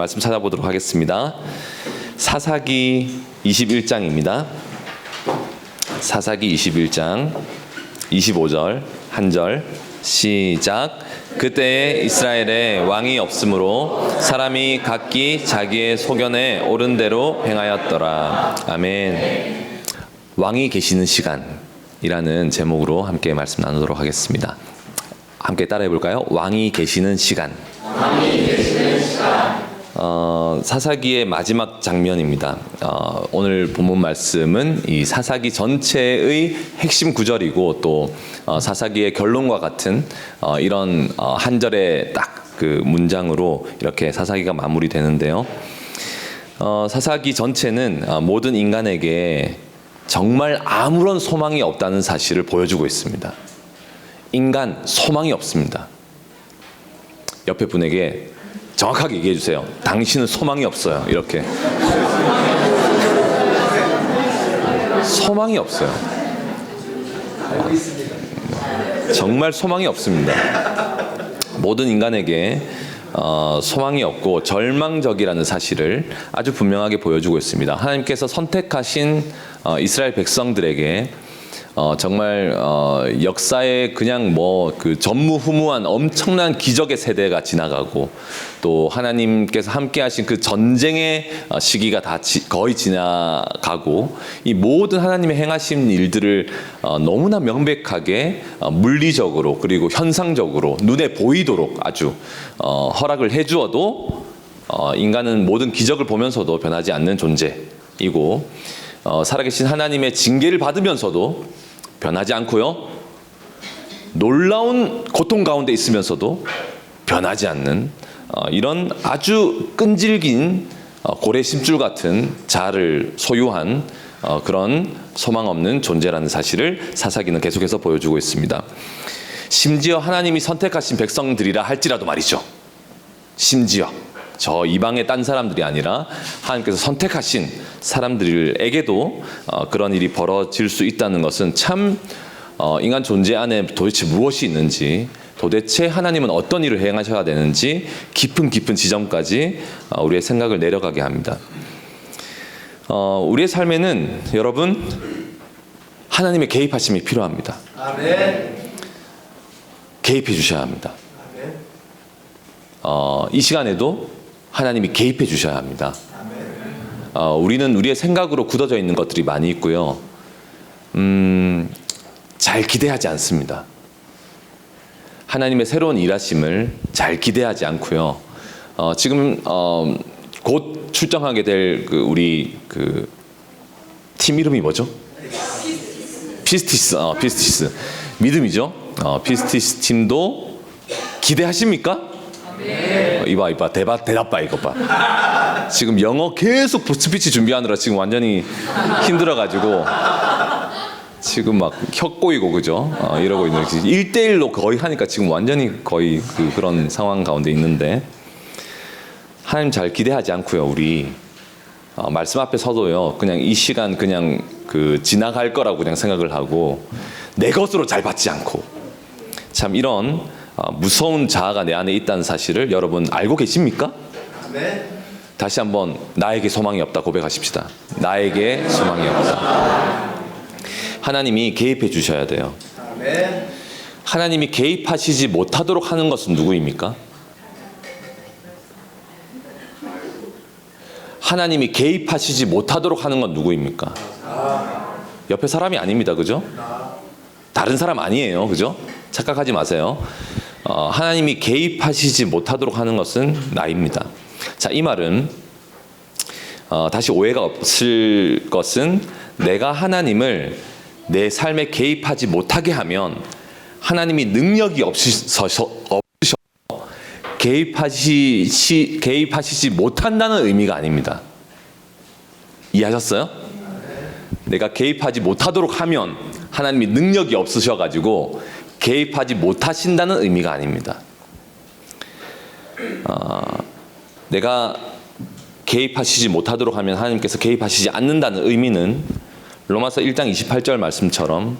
말씀 찾아보도록 하겠습니다. 사사기 21장입니다. 사사기 21장 25절 한 절 시작. 그때에 이스라엘에 왕이 없으므로 사람이 각기 자기의 소견에 옳은 대로 행하였더라. 아멘. 왕이 계시는 시간이라는 제목으로 함께 말씀 나누도록 하겠습니다. 함께 따라해 볼까요? 왕이 계시는 시간. 왕이 계시는 시간. 사사기의 마지막 장면입니다. 오늘 본문 말씀은 이 사사기 전체의 핵심 구절이고 또 사사기의 결론과 같은 이런 한 절의 딱 그 문장으로 이렇게 사사기가 마무리되는데요. 사사기 전체는 모든 인간에게 정말 아무런 소망이 없다는 사실을 보여주고 있습니다. 인간 소망이 없습니다. 옆에 분에게 정확하게 얘기해 주세요. 당신은 소망이 없어요. 이렇게. 소망이 없어요. 정말 소망이 없습니다. 모든 인간에게 소망이 없고 절망적이라는 사실을 아주 분명하게 보여주고 있습니다. 하나님께서 선택하신 이스라엘 백성들에게 정말 역사에 그냥 그 전무후무한 엄청난 기적의 세대가 지나가고 또 하나님께서 함께하신 그 전쟁의 시기가 다 거의 지나가고 이 모든 하나님의 행하신 일들을 너무나 명백하게 물리적으로 그리고 현상적으로 눈에 보이도록 아주 허락을 해주어도 인간은 모든 기적을 보면서도 변하지 않는 존재이고 살아계신 하나님의 징계를 받으면서도 변하지 않고요. 놀라운 고통 가운데 있으면서도 변하지 않는 이런 아주 끈질긴 고래 심줄 같은 자아를 소유한 그런 소망 없는 존재라는 사실을 사사기는 계속해서 보여주고 있습니다. 심지어 하나님이 선택하신 백성들이라 할지라도 말이죠. 심지어 저 이방의 딴 사람들이 아니라 하나님께서 선택하신 사람들에게도 그런 일이 벌어질 수 있다는 것은 참 인간 존재 안에 도대체 무엇이 있는지, 도대체 하나님은 어떤 일을 행하셔야 되는지 깊은 지점까지 우리의 생각을 내려가게 합니다. 우리의 삶에는 여러분 하나님의 개입하심이 필요합니다. 아멘. 개입해 주셔야 합니다. 이 시간에도 하나님이 개입해 주셔야 합니다. 우리는 우리의 생각으로 굳어져 있는 것들이 많이 있고요. 잘 기대하지 않습니다. 하나님의 새로운 일하심을 잘 기대하지 않고요. 지금 곧 출정하게 될 우리 팀 이름이 뭐죠? 피스티스. 믿음이죠. 피스티스 팀도 기대하십니까? 이봐 대답 봐 이거 봐. 지금 영어 계속 스피치 준비하느라 지금 완전히 힘들어가지고 지금 막 혀 꼬이고 그죠? 이러고 있는 1대1로 거의 하니까 지금 완전히 거의 그런 상황 가운데 있는데 하나님 잘 기대하지 않고요. 우리 말씀 앞에 서도요. 그냥 이 시간 그냥 지나갈 거라고 그냥 생각을 하고 내 것으로 잘 받지 않고 참 이런 무서운 자아가 내 안에 있다는 사실을 여러분 알고 계십니까? 네. 다시 한번 나에게 소망이 없다 고백하십시다. 나에게 소망이 없다. 하나님이 개입해 주셔야 돼요. 아멘. 하나님이 개입하시지 못하도록 하는 것은 누구입니까? 하나님이 개입하시지 못하도록 하는 건 누구입니까? 옆에 사람이 아닙니다. 그죠? 다른 사람 아니에요. 그죠? 착각하지 마세요. 하나님이 개입하시지 못하도록 하는 것은 나입니다. 자, 이 말은 다시 오해가 없을 것은 내가 하나님을 내 삶에 개입하지 못하게 하면 하나님이 능력이 없으셔 개입하시지 못한다는 의미가 아닙니다. 이해하셨어요? 내가 개입하지 못하도록 하면 하나님이 능력이 없으셔가지고 개입하지 못하신다는 의미가 아닙니다. 내가 개입하시지 못하도록 하면 하나님께서 개입하시지 않는다는 의미는 로마서 1장 28절 말씀처럼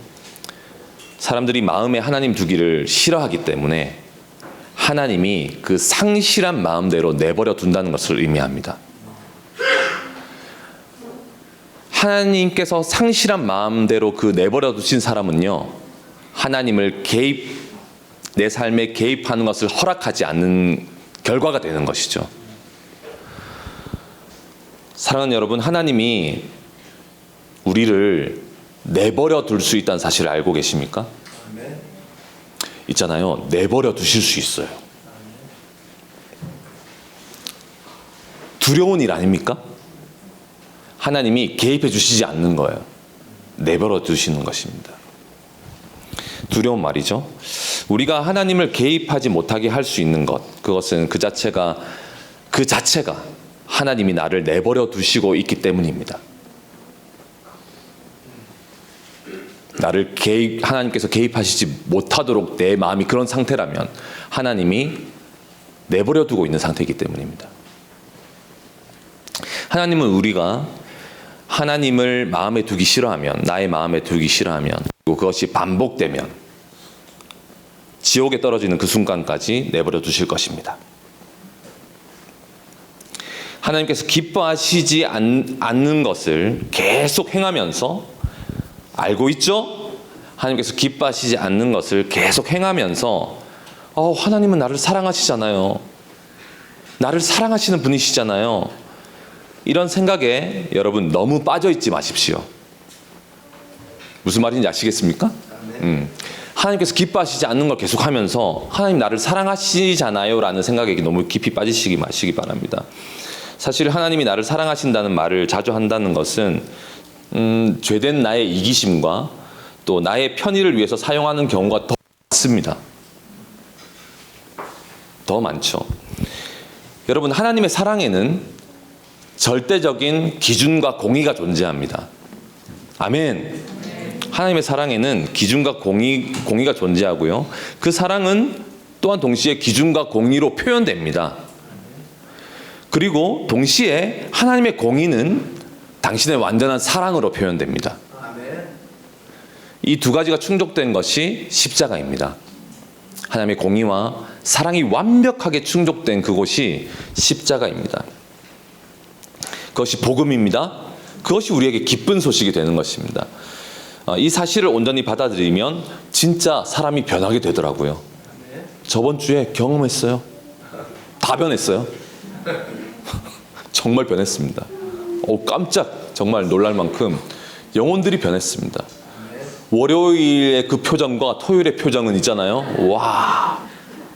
사람들이 마음에 하나님 두기를 싫어하기 때문에 하나님이 그 상실한 마음대로 내버려 둔다는 것을 의미합니다. 하나님께서 상실한 마음대로 그 내버려 두신 사람은요, 하나님을 내 삶에 개입하는 것을 허락하지 않는 결과가 되는 것이죠. 사랑하는 여러분, 하나님이 우리를 내버려 둘 수 있다는 사실을 알고 계십니까? 있잖아요. 내버려 두실 수 있어요. 두려운 일 아닙니까? 하나님이 개입해 주시지 않는 거예요. 내버려 두시는 것입니다. 두려운 말이죠. 우리가 하나님을 개입하지 못하게 할 수 있는 것, 그것은 그 자체가 하나님이 나를 내버려 두시고 있기 때문입니다. 하나님께서 개입하시지 못하도록 내 마음이 그런 상태라면 하나님이 내버려 두고 있는 상태이기 때문입니다. 하나님은 우리가 하나님을 마음에 두기 싫어하면, 나의 마음에 두기 싫어하면, 그리고 그것이 반복되면 지옥에 떨어지는 그 순간까지 내버려 두실 것입니다. 하나님께서 기뻐하시지 않는 것을 계속 행하면서, 알고 있죠? 하나님께서 기뻐하시지 않는 것을 계속 행하면서 하나님은 나를 사랑하시잖아요. 나를 사랑하시는 분이시잖아요. 이런 생각에 여러분 너무 빠져있지 마십시오. 무슨 말인지 아시겠습니까? 하나님께서 기뻐하시지 않는 걸 계속하면서 하나님 나를 사랑하시잖아요 라는 생각에 너무 깊이 빠지시기 마시기 바랍니다. 사실 하나님이 나를 사랑하신다는 말을 자주 한다는 것은 죄된 나의 이기심과 또 나의 편의를 위해서 사용하는 경우가 더 많습니다. 더 많죠. 여러분, 하나님의 사랑에는 절대적인 기준과 공의가 존재합니다. 아멘. 하나님의 사랑에는 기준과 공의가 존재하고요. 그 사랑은 또한 동시에 기준과 공의로 표현됩니다. 그리고 동시에 하나님의 공의는 당신의 완전한 사랑으로 표현됩니다. 이 두 가지가 충족된 것이 십자가입니다. 하나님의 공의와 사랑이 완벽하게 충족된 그곳이 십자가입니다. 그것이 복음입니다. 그것이 우리에게 기쁜 소식이 되는 것입니다. 이 사실을 온전히 받아들이면 진짜 사람이 변하게 되더라고요. 저번 주에 경험했어요. 다 변했어요. 정말 변했습니다. 깜짝 정말 놀랄 만큼 영혼들이 변했습니다. 월요일의 그 표정과 토요일의 표정은 있잖아요. 와,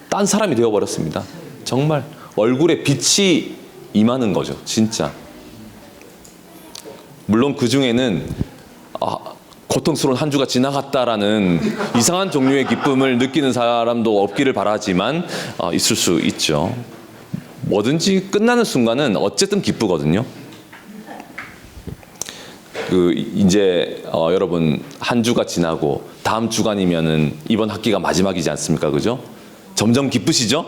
딴 사람이 되어버렸습니다. 정말 얼굴에 빛이 임하는 거죠. 진짜. 물론 그 중에는 고통스러운 한 주가 지나갔다라는 이상한 종류의 기쁨을 느끼는 사람도 없기를 바라지만 있을 수 있죠. 뭐든지 끝나는 순간은 어쨌든 기쁘거든요. 이제 여러분 한 주가 지나고 다음 주간이면은 이번 학기가 마지막이지 않습니까? 그죠? 점점 기쁘시죠?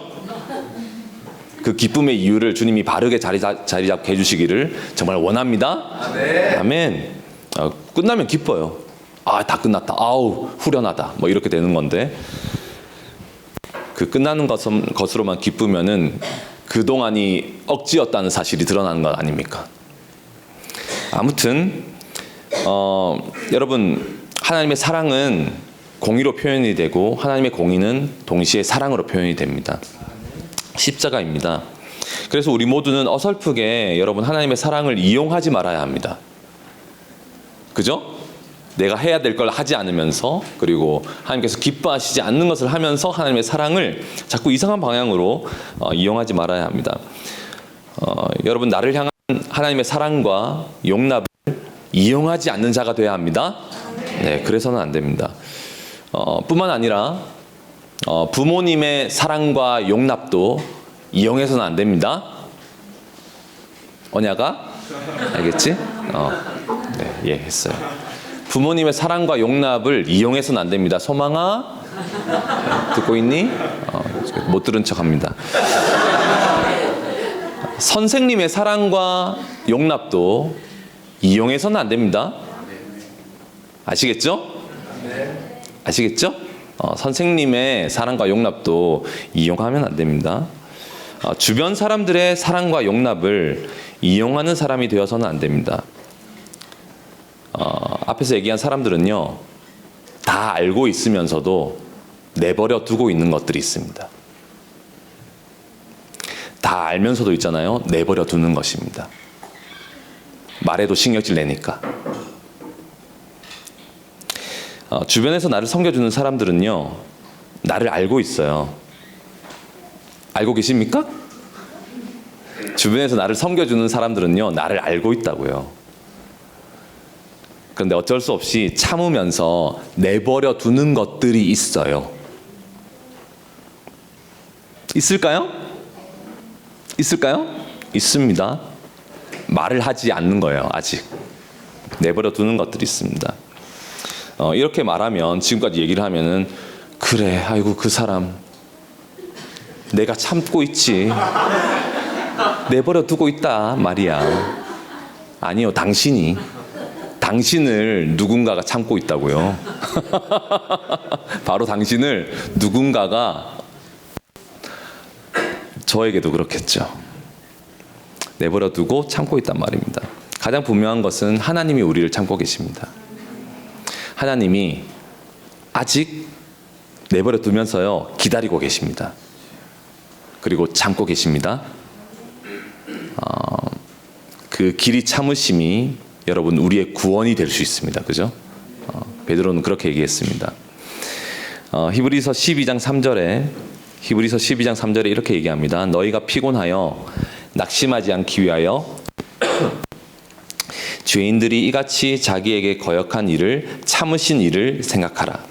그 기쁨의 이유를 주님이 바르게 자리 잡게 해주시기를 정말 원합니다. 아멘. 끝나면 기뻐요. 다 끝났다. 아우 후련하다. 뭐 이렇게 되는 건데 그 끝나는 것으로만 기쁘면은 그동안이 억지였다는 사실이 드러나는 것 아닙니까? 아무튼 여러분, 하나님의 사랑은 공의로 표현이 되고 하나님의 공의는 동시에 사랑으로 표현이 됩니다. 십자가입니다. 그래서 우리 모두는 어설프게 여러분 하나님의 사랑을 이용하지 말아야 합니다. 그죠? 내가 해야 될 걸 하지 않으면서, 그리고 하나님께서 기뻐하시지 않는 것을 하면서 하나님의 사랑을 자꾸 이상한 방향으로 이용하지 말아야 합니다. 여러분, 나를 향한 하나님의 사랑과 용납을 이용하지 않는 자가 되어야 합니다. 네, 그래서는 안 됩니다. 뿐만 아니라 부모님의 사랑과 용납도 이용해서는 안 됩니다. 언야가? 알겠지? 네, 예, 했어요. 부모님의 사랑과 용납을 이용해서는 안 됩니다. 소망아, 듣고 있니? 못 들은 척합니다. 선생님의 사랑과 용납도 이용해서는 안 됩니다. 아시겠죠? 아시겠죠? 선생님의 사랑과 용납도 이용하면 안 됩니다. 주변 사람들의 사랑과 용납을 이용하는 사람이 되어서는 안 됩니다. 앞에서 얘기한 사람들은요, 다 알고 있으면서도 내버려 두고 있는 것들이 있습니다. 다 알면서도 있잖아요, 내버려 두는 것입니다. 말해도 신경질 내니까. 주변에서 나를 섬겨주는 사람들은요, 나를 알고 있어요. 알고 계십니까? 주변에서 나를 섬겨주는 사람들은요, 나를 알고 있다고요. 그런데 어쩔 수 없이 참으면서 내버려 두는 것들이 있어요. 있을까요? 있을까요? 있습니다. 말을 하지 않는 거예요, 아직. 내버려 두는 것들이 있습니다. 이렇게 말하면, 지금까지 얘기를 하면은, 그래, 아이고, 그 사람. 내가 참고 있지. 내버려 두고 있다 말이야. 아니요, 당신을 누군가가 참고 있다고요. 바로 당신을 누군가가, 저에게도 그렇겠죠. 내버려 두고 참고 있단 말입니다. 가장 분명한 것은 하나님이 우리를 참고 계십니다. 하나님이 아직 내버려 두면서요, 기다리고 계십니다. 그리고 참고 계십니다. 그 길이 참으심이 여러분 우리의 구원이 될 수 있습니다. 그죠? 베드로는 그렇게 얘기했습니다. 히브리서 12장 3절에 이렇게 얘기합니다. 너희가 피곤하여 낙심하지 않기 위하여 죄인들이 이같이 자기에게 거역한 일을 참으신 일을 생각하라.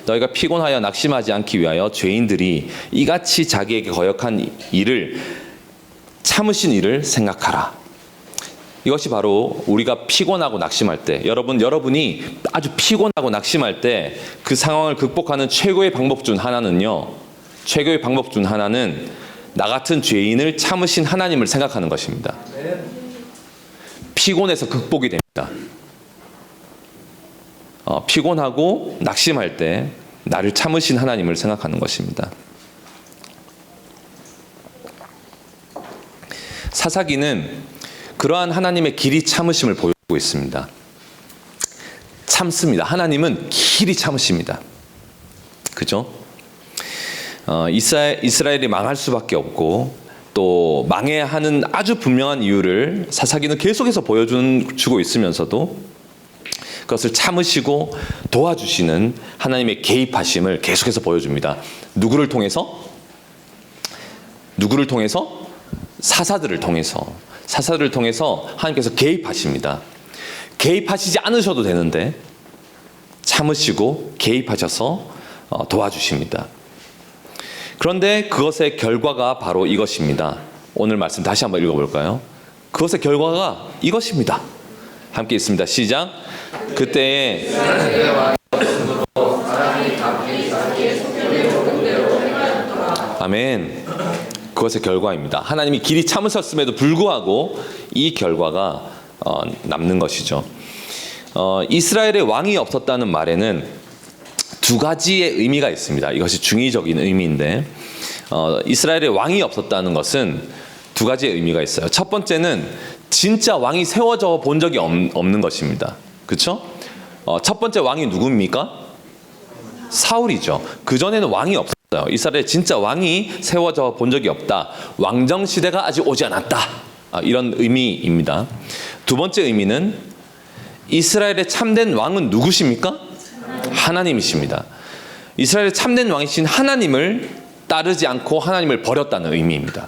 너희가 피곤하여 낙심하지 않기 위하여 죄인들이 이같이 자기에게 거역한 일을 참으신 일을 생각하라. 이것이 바로 우리가 피곤하고 낙심할 때, 여러분이 아주 피곤하고 낙심할 때 그 상황을 극복하는 최고의 방법 중 하나는 나 같은 죄인을 참으신 하나님을 생각하는 것입니다. 피곤해서 극복이 됩니다. 피곤하고 낙심할 때 나를 참으신 하나님을 생각하는 것입니다. 사사기는 그러한 하나님의 길이 참으심을 보여주고 있습니다. 참습니다. 하나님은 길이 참으십니다. 그죠? 이스라엘이 망할 수밖에 없고 또 망해야 하는 아주 분명한 이유를 사사기는 계속해서 보여주고 있으면서도 그것을 참으시고 도와주시는 하나님의 개입하심을 계속해서 보여줍니다. 누구를 통해서? 사사들을 통해서 하나님께서 개입하십니다. 개입하시지 않으셔도 되는데 참으시고 개입하셔서 도와주십니다. 그런데 그것의 결과가 바로 이것입니다. 오늘 말씀 다시 한번 읽어볼까요? 그것의 결과가 이것입니다. 함께 있습니다. 시작. 그때에 아멘. 그것의 결과입니다. 하나님이 길이 참으셨음에도 불구하고 이 결과가 남는 것이죠. 이스라엘의 왕이 없었다는 말에는 두 가지의 의미가 있습니다. 이것이 중의적인 의미인데 이스라엘의 왕이 없었다는 것은 두 가지의 의미가 있어요. 첫 번째는 진짜 왕이 세워져 본 적이 없는 것입니다. 그렇죠? 첫 번째 왕이 누굽니까? 사울이죠. 그전에는 왕이 없었어요. 이스라엘에 진짜 왕이 세워져 본 적이 없다. 왕정 시대가 아직 오지 않았다. 이런 의미입니다. 두 번째 의미는 이스라엘의 참된 왕은 누구십니까? 하나님이십니다. 이스라엘의 참된 왕이신 하나님을 따르지 않고 하나님을 버렸다는 의미입니다.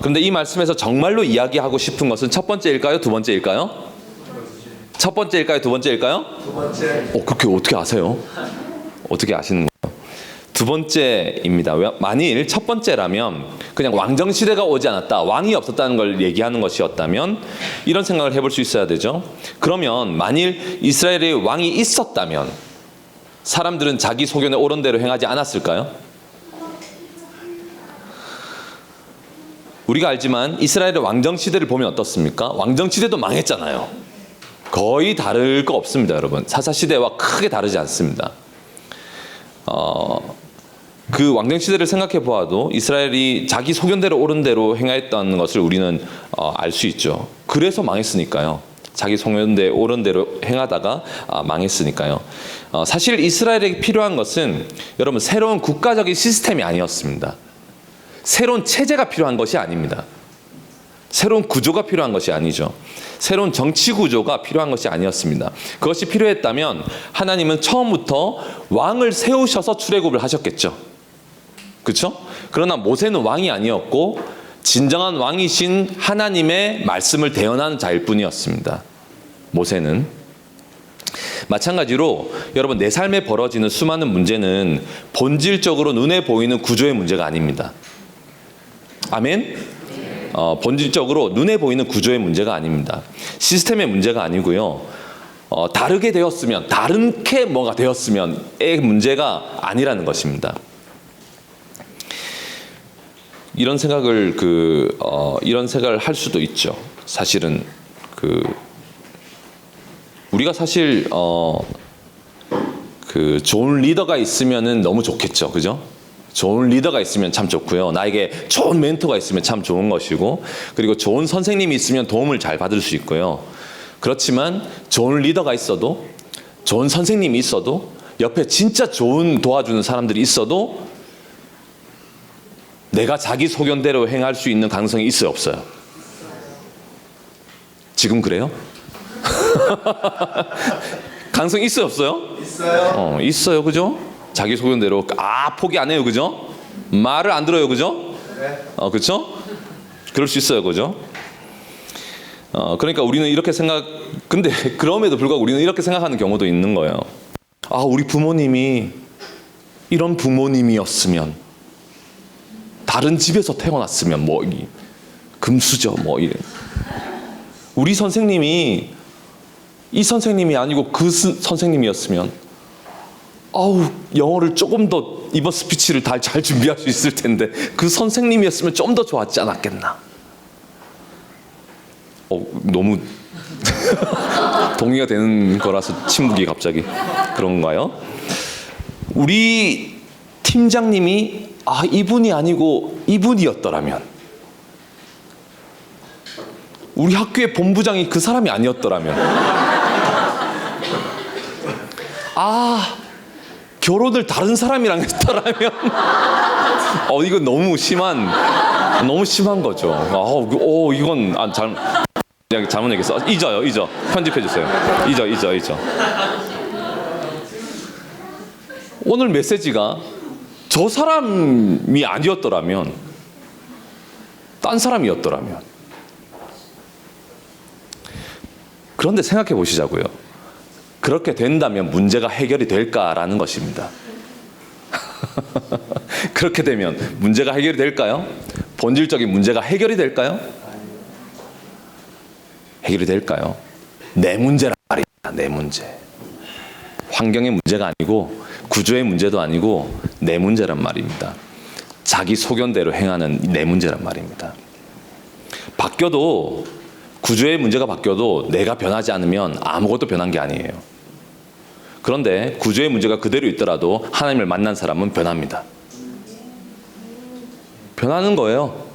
그런데 이 말씀에서 정말로 이야기하고 싶은 것은 첫 번째일까요? 두 번째일까요? 첫 번째일까요? 두 번째일까요? 두 번째. 그렇게 어떻게 아세요? 어떻게 아시는 거예요? 두 번째입니다. 만일 첫 번째라면 그냥 왕정 시대가 오지 않았다, 왕이 없었다는 걸 얘기하는 것이었다면 이런 생각을 해볼 수 있어야 되죠. 그러면 만일 이스라엘에 왕이 있었다면 사람들은 자기 소견에 옳은 대로 행하지 않았을까요? 우리가 알지만 이스라엘의 왕정 시대를 보면 어떻습니까? 왕정 시대도 망했잖아요. 거의 다를 거 없습니다, 여러분. 사사시대와 크게 다르지 않습니다. 그 왕정시대를 생각해 보아도 이스라엘이 자기 소견대로 옳은 대로 행하였다는 것을 우리는 알 수 있죠. 그래서 망했으니까요. 자기 소견대로 옳은 대로 행하다가 망했으니까요. 사실 이스라엘에게 필요한 것은 여러분 새로운 국가적인 시스템이 아니었습니다. 새로운 체제가 필요한 것이 아닙니다. 새로운 구조가 필요한 것이 아니죠. 새로운 정치 구조가 필요한 것이 아니었습니다. 그것이 필요했다면 하나님은 처음부터 왕을 세우셔서 출애굽을 하셨겠죠. 그렇죠? 그러나 모세는 왕이 아니었고 진정한 왕이신 하나님의 말씀을 대언하는 자일 뿐이었습니다. 모세는. 마찬가지로 여러분 내 삶에 벌어지는 수많은 문제는 본질적으로 눈에 보이는 구조의 문제가 아닙니다. 아멘? 본질적으로 눈에 보이는 구조의 문제가 아닙니다. 시스템의 문제가 아니고요. 다르게 되었으면, 다른게 뭐가 되었으면의 문제가 아니라는 것입니다. 이런 생각을 할 수도 있죠. 사실은 우리가 사실 좋은 리더가 있으면은 너무 좋겠죠, 그죠? 좋은 리더가 있으면 참 좋고요. 나에게 좋은 멘토가 있으면 참 좋은 것이고, 그리고 좋은 선생님이 있으면 도움을 잘 받을 수 있고요. 그렇지만 좋은 리더가 있어도, 좋은 선생님이 있어도, 옆에 진짜 좋은 도와주는 사람들이 있어도 내가 자기 소견대로 행할 수 있는 가능성이 있어요, 없어요? 지금 그래요? 가능성이 있어요, 없어요? 있어요. 있어요, 그죠? 자기 소견대로 포기 안 해요, 그죠? 말을 안 들어요, 그죠? 네. 그렇죠? 그럴 수 있어요, 그죠? 그러니까 우리는 이렇게 근데 그럼에도 불구하고 우리는 이렇게 생각하는 경우도 있는 거예요. 우리 부모님이 이런 부모님이었으면, 다른 집에서 태어났으면 금수저 이래. 우리 선생님이 이 선생님이 아니고 그 선생님이었으면 영어를 조금 더 이번 스피치를 잘 준비할 수 있을 텐데 그 선생님이었으면 좀 더 좋았지 않았겠나. 너무 동의가 되는 거라서 침묵이 갑자기 그런가요? 우리 팀장님이 이분이 아니고 이분이었더라면, 우리 학교의 본부장이 그 사람이 아니었더라면, 결혼을 다른 사람이랑 했더라면, 이건 너무 심한 거죠. 이건 잘못 얘기했어. 잊어. 편집해 주세요. 잊어. 오늘 메시지가 저 사람이 아니었더라면, 딴 사람이었더라면. 그런데 생각해 보시자고요. 그렇게 된다면 문제가 해결이 될까라는 것입니다. 그렇게 되면 문제가 해결이 될까요? 본질적인 문제가 해결이 될까요? 해결이 될까요? 내 문제란 말입니다. 내 문제. 환경의 문제가 아니고 구조의 문제도 아니고 내 문제란 말입니다. 자기 소견대로 행하는 내 문제란 말입니다. 구조의 문제가 바뀌어도 내가 변하지 않으면 아무것도 변한 게 아니에요. 그런데 구조의 문제가 그대로 있더라도 하나님을 만난 사람은 변합니다. 변하는 거예요.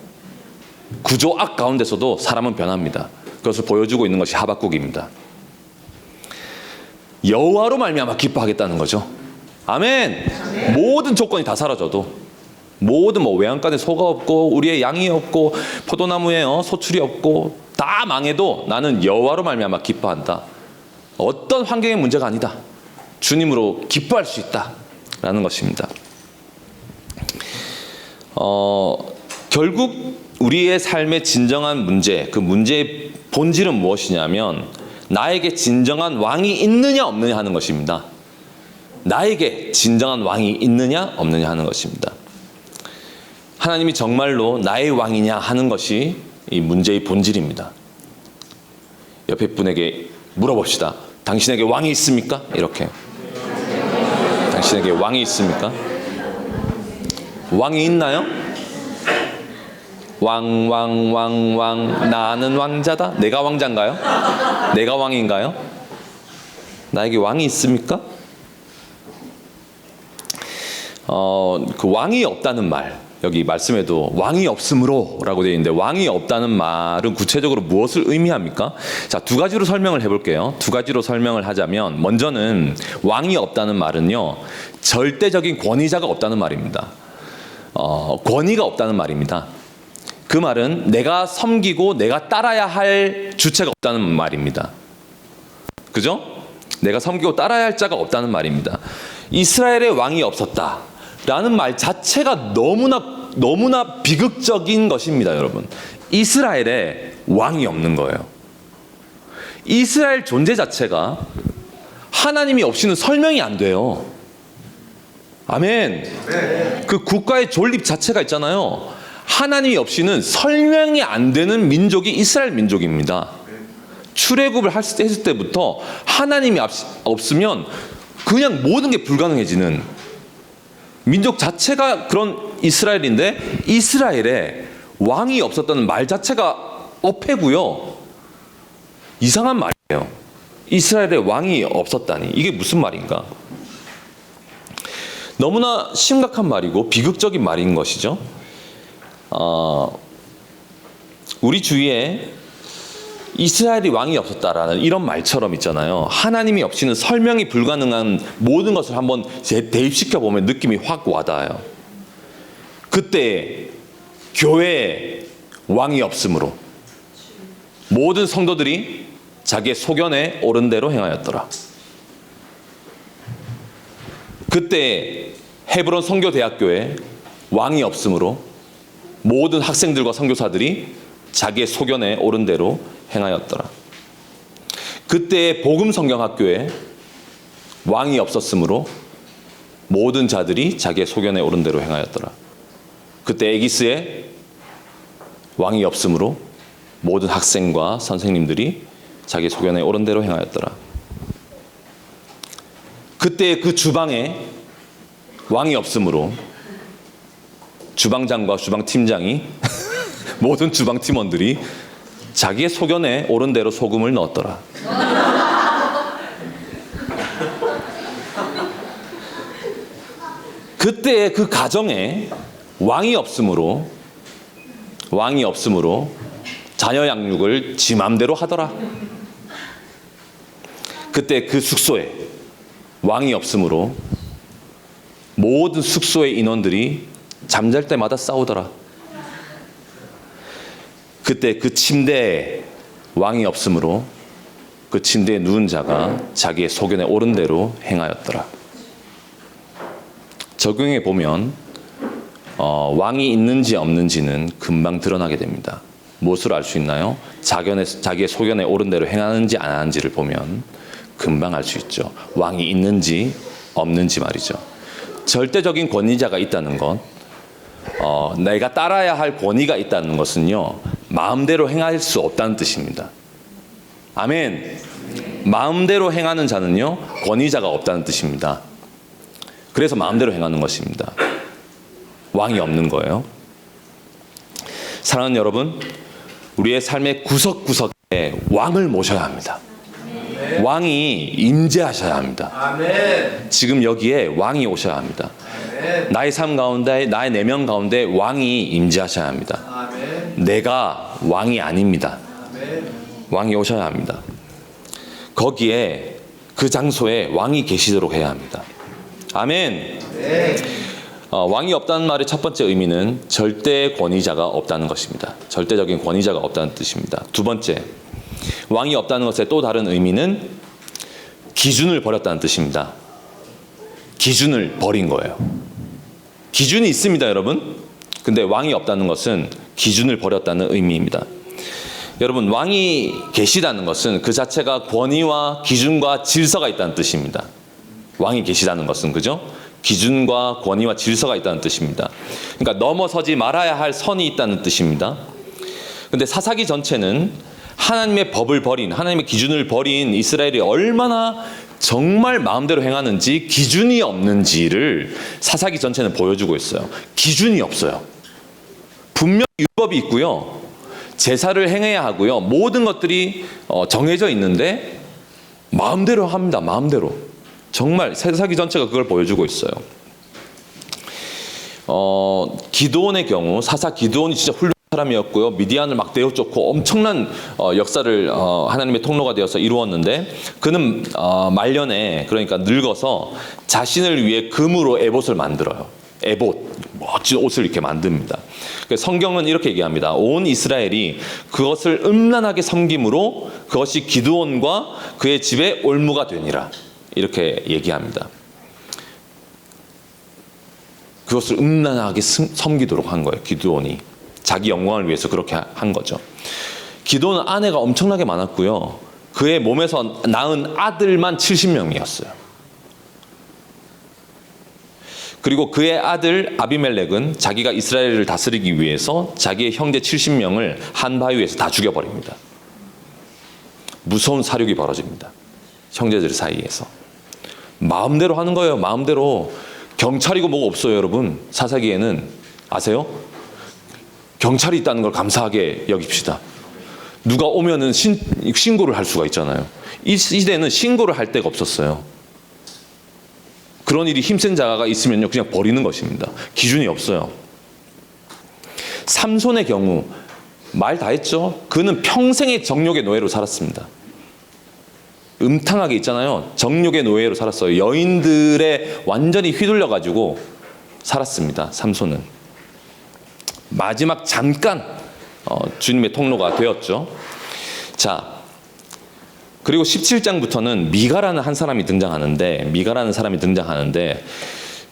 구조 악 가운데서도 사람은 변합니다. 그것을 보여주고 있는 것이 하박국입니다. 여호와로 말미암아 기뻐하겠다는 거죠. 아멘. 모든 조건이 다 사라져도, 모든 외양간에 소가 없고 우리의 양이 없고 포도나무에 소출이 없고 다 망해도 나는 여호와로 말미암아 기뻐한다. 어떤 환경의 문제가 아니다. 주님으로 기뻐할 수 있다라는 것입니다. 결국 우리의 삶의 진정한 문제, 그 문제의 본질은 무엇이냐면 나에게 진정한 왕이 있느냐 없느냐 하는 것입니다. 나에게 진정한 왕이 있느냐 없느냐 하는 것입니다. 하나님이 정말로 나의 왕이냐 하는 것이 이 문제의 본질입니다. 옆에 분에게 물어봅시다. 당신에게 왕이 있습니까? 이렇게. 당신에게 왕이 있습니까? 왕이 있나요? 왕 나는 왕자다. 내가 왕자인가요? 내가 왕인가요? 나에게 왕이 있습니까? 그 왕이 없다는 말, 여기 말씀에도 왕이 없으므로 라고 되어 있는데, 왕이 없다는 말은 구체적으로 무엇을 의미합니까? 자, 두 가지로 설명을 해볼게요. 두 가지로 설명을 하자면, 먼저는 왕이 없다는 말은요, 절대적인 권위자가 없다는 말입니다. 권위가 없다는 말입니다. 그 말은 내가 섬기고 내가 따라야 할 주체가 없다는 말입니다. 그죠? 내가 섬기고 따라야 할 자가 없다는 말입니다. 이스라엘의 왕이 없었다라는 말 자체가 너무나 비극적인 것입니다, 여러분. 이스라엘에 왕이 없는 거예요. 이스라엘 존재 자체가 하나님이 없이는 설명이 안 돼요. 아멘. 그 국가의 존립 자체가 있잖아요. 하나님이 없이는 설명이 안 되는 민족이 이스라엘 민족입니다. 출애굽을 했을 때부터 하나님이 없으면 그냥 모든 게 불가능해지는 민족 자체가 그런 이스라엘인데, 이스라엘에 왕이 없었다는 말 자체가 어폐고요. 이상한 말이에요. 이스라엘에 왕이 없었다니, 이게 무슨 말인가? 너무나 심각한 말이고 비극적인 말인 것이죠. 우리 주위에 이스라엘이 왕이 없었다라는 이런 말처럼 있잖아요. 하나님이 없이는 설명이 불가능한 모든 것을 한번 대입시켜 보면 느낌이 확 와닿아요. 그때 교회에 왕이 없으므로 모든 성도들이 자기의 소견에 옳은 대로 행하였더라. 그때 헤브론 선교대학교에 왕이 없으므로 모든 학생들과 선교사들이 자기의 소견에 옳은 대로 행하였더라. 그때 복음성경학교에 왕이 없었으므로 모든 자들이 자기의 소견에 옳은 대로 행하였더라. 그때 에기스에 왕이 없으므로 모든 학생과 선생님들이 자기의 소견에 옳은 대로 행하였더라. 그때 그 주방에 왕이 없으므로 주방장과 주방팀장이 모든 주방팀원들이 자기의 소견에 옳은 대로 소금을 넣었더라. 그때 그 가정에 왕이 없으므로 자녀 양육을 지 맘대로 하더라. 그때 그 숙소에 왕이 없으므로 모든 숙소의 인원들이 잠잘 때마다 싸우더라. 그때 그 침대에 왕이 없으므로 그 침대에 누운 자가 자기의 소견에 옳은 대로 행하였더라. 적용해 보면 왕이 있는지 없는지는 금방 드러나게 됩니다. 무엇으로 알 수 있나요? 자기의 소견에 옳은 대로 행하는지 안 하는지를 보면 금방 알 수 있죠. 왕이 있는지 없는지 말이죠. 절대적인 권위자가 있다는 것, 내가 따라야 할 권위가 있다는 것은요, 마음대로 행할 수 없다는 뜻입니다. 아멘. 마음대로 행하는 자는요, 권위자가 없다는 뜻입니다. 그래서 마음대로 행하는 것입니다. 왕이 없는 거예요. 사랑하는 여러분, 우리의 삶의 구석구석에 왕을 모셔야 합니다. 왕이 임재하셔야 합니다. 아멘. 지금 여기에 왕이 오셔야 합니다. 아멘. 나의 삶 가운데, 나의 내면 가운데 왕이 임재하셔야 합니다. 아멘. 내가 왕이 아닙니다. 아멘. 왕이 오셔야 합니다. 거기에 그 장소에 왕이 계시도록 해야 합니다. 아멘. 네. 왕이 없다는 말의 첫 번째 의미는 절대 권위자가 없다는 것입니다. 절대적인 권위자가 없다는 뜻입니다. 두 번째, 왕이 없다는 것의 또 다른 의미는 기준을 버렸다는 뜻입니다. 기준을 버린 거예요. 기준이 있습니다, 여러분. 근데 왕이 없다는 것은 기준을 버렸다는 의미입니다. 여러분, 왕이 계시다는 것은 그 자체가 권위와 기준과 질서가 있다는 뜻입니다. 왕이 계시다는 것은, 그죠? 기준과 권위와 질서가 있다는 뜻입니다. 그러니까 넘어서지 말아야 할 선이 있다는 뜻입니다. 근데 사사기 전체는 하나님의 법을 버린, 하나님의 기준을 버린 이스라엘이 얼마나 정말 마음대로 행하는지, 기준이 없는지를 사사기 전체는 보여주고 있어요. 기준이 없어요. 분명히 율법이 있고요. 제사를 행해야 하고요. 모든 것들이 정해져 있는데 마음대로 합니다. 마음대로. 정말 사사기 전체가 그걸 보여주고 있어요. 기드온의 경우 사사 기드온이 진짜 훌륭한 사람이었고요. 미디안을 막 내어쫓고 엄청난 역사를 하나님의 통로가 되어서 이루었는데 그는 말년에 그러니까 늙어서 자신을 위해 금으로 에봇을 만들어요. 에봇, 멋진 옷을 이렇게 만듭니다. 성경은 이렇게 얘기합니다. 온 이스라엘이 그것을 음란하게 섬김으로 그것이 기드온과 그의 집에 올무가 되니라. 이렇게 얘기합니다. 그것을 음란하게 섬기도록 한 거예요. 기드온이. 자기 영광을 위해서 그렇게 한 거죠. 기드온은 아내가 엄청나게 많았고요. 그의 몸에서 낳은 아들만 70명이었어요. 그리고 그의 아들 아비멜렉은 자기가 이스라엘을 다스리기 위해서 자기의 형제 70명을 한 바위에서 다 죽여버립니다. 무서운 사륙이 벌어집니다. 형제들 사이에서. 마음대로 하는 거예요. 마음대로. 경찰이고 뭐가 없어요, 여러분. 사사기에는. 아세요? 경찰이 있다는 걸 감사하게 여깁시다. 누가 오면은 신고를 할 수가 있잖아요. 이 시대는 신고를 할 데가 없었어요. 그런 일이 힘센 자가 있으면요, 그냥 버리는 것입니다. 기준이 없어요. 삼손의 경우 말 다 했죠. 그는 평생의 정욕의 노예로 살았습니다. 음탕하게 있잖아요. 정욕의 노예로 살았어요. 여인들에 완전히 휘둘려가지고 살았습니다. 삼손은. 마지막 잠깐 주님의 통로가 되었죠. 자, 그리고 17장부터는 미가라는 한 사람이 등장하는데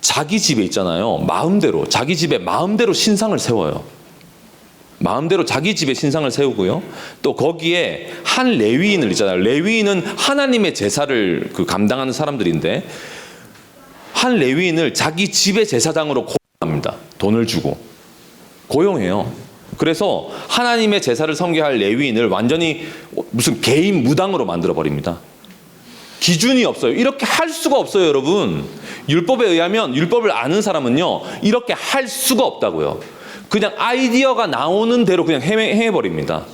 자기 집에 있잖아요. 마음대로 자기 집에 마음대로 신상을 세워요. 마음대로 자기 집에 신상을 세우고요. 또 거기에 한 레위인을 있잖아요. 레위인은 하나님의 제사를 감당하는 사람들인데 한 레위인을 자기 집의 제사장으로 고용합니다. 돈을 주고 고용해요. 그래서 하나님의 제사를 섬겨야 할 레위인을 완전히 무슨 개인 무당으로 만들어 버립니다. 기준이 없어요. 이렇게 할 수가 없어요, 여러분. 율법에 의하면, 율법을 아는 사람은요, 이렇게 할 수가 없다고요. 그냥 아이디어가 나오는 대로 그냥 행해버립니다.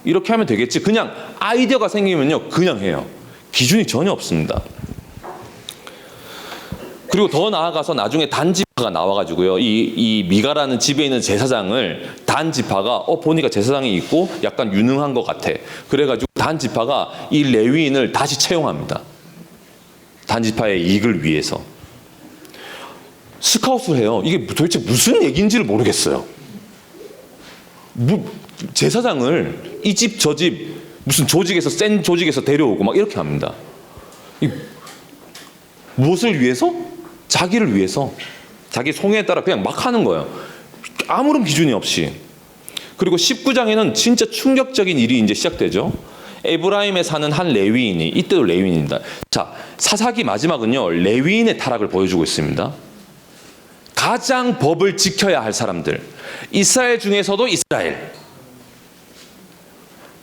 이렇게 하면 되겠지. 그냥 아이디어가 생기면요, 그냥 해요. 기준이 전혀 없습니다. 그리고 더 나아가서 나중에 단지파가 나와가지고요, 이 미가라는 집에 있는 제사장을 단지파가 보니까 제사장이 있고 약간 유능한 것 같아. 그래가지고 단지파가 이 레위인을 다시 채용합니다. 단지파의 이익을 위해서. 스카웃을 해요. 이게 도대체 무슨 얘기인지를 모르겠어요. 제사장을 이 집 저 집 무슨 조직에서 센 조직에서 데려오고 막 이렇게 합니다. 무엇을 위해서? 자기를 위해서. 자기 송해에 따라 그냥 막 하는 거예요. 아무런 기준이 없이. 그리고 19장에는 진짜 충격적인 일이 이제 시작되죠. 에브라임에 사는 한 레위인이, 이때도 레위인입니다. 자, 사사기 마지막은요, 레위인의 타락을 보여주고 있습니다. 가장 법을 지켜야 할 사람들, 이스라엘 중에서도 이스라엘,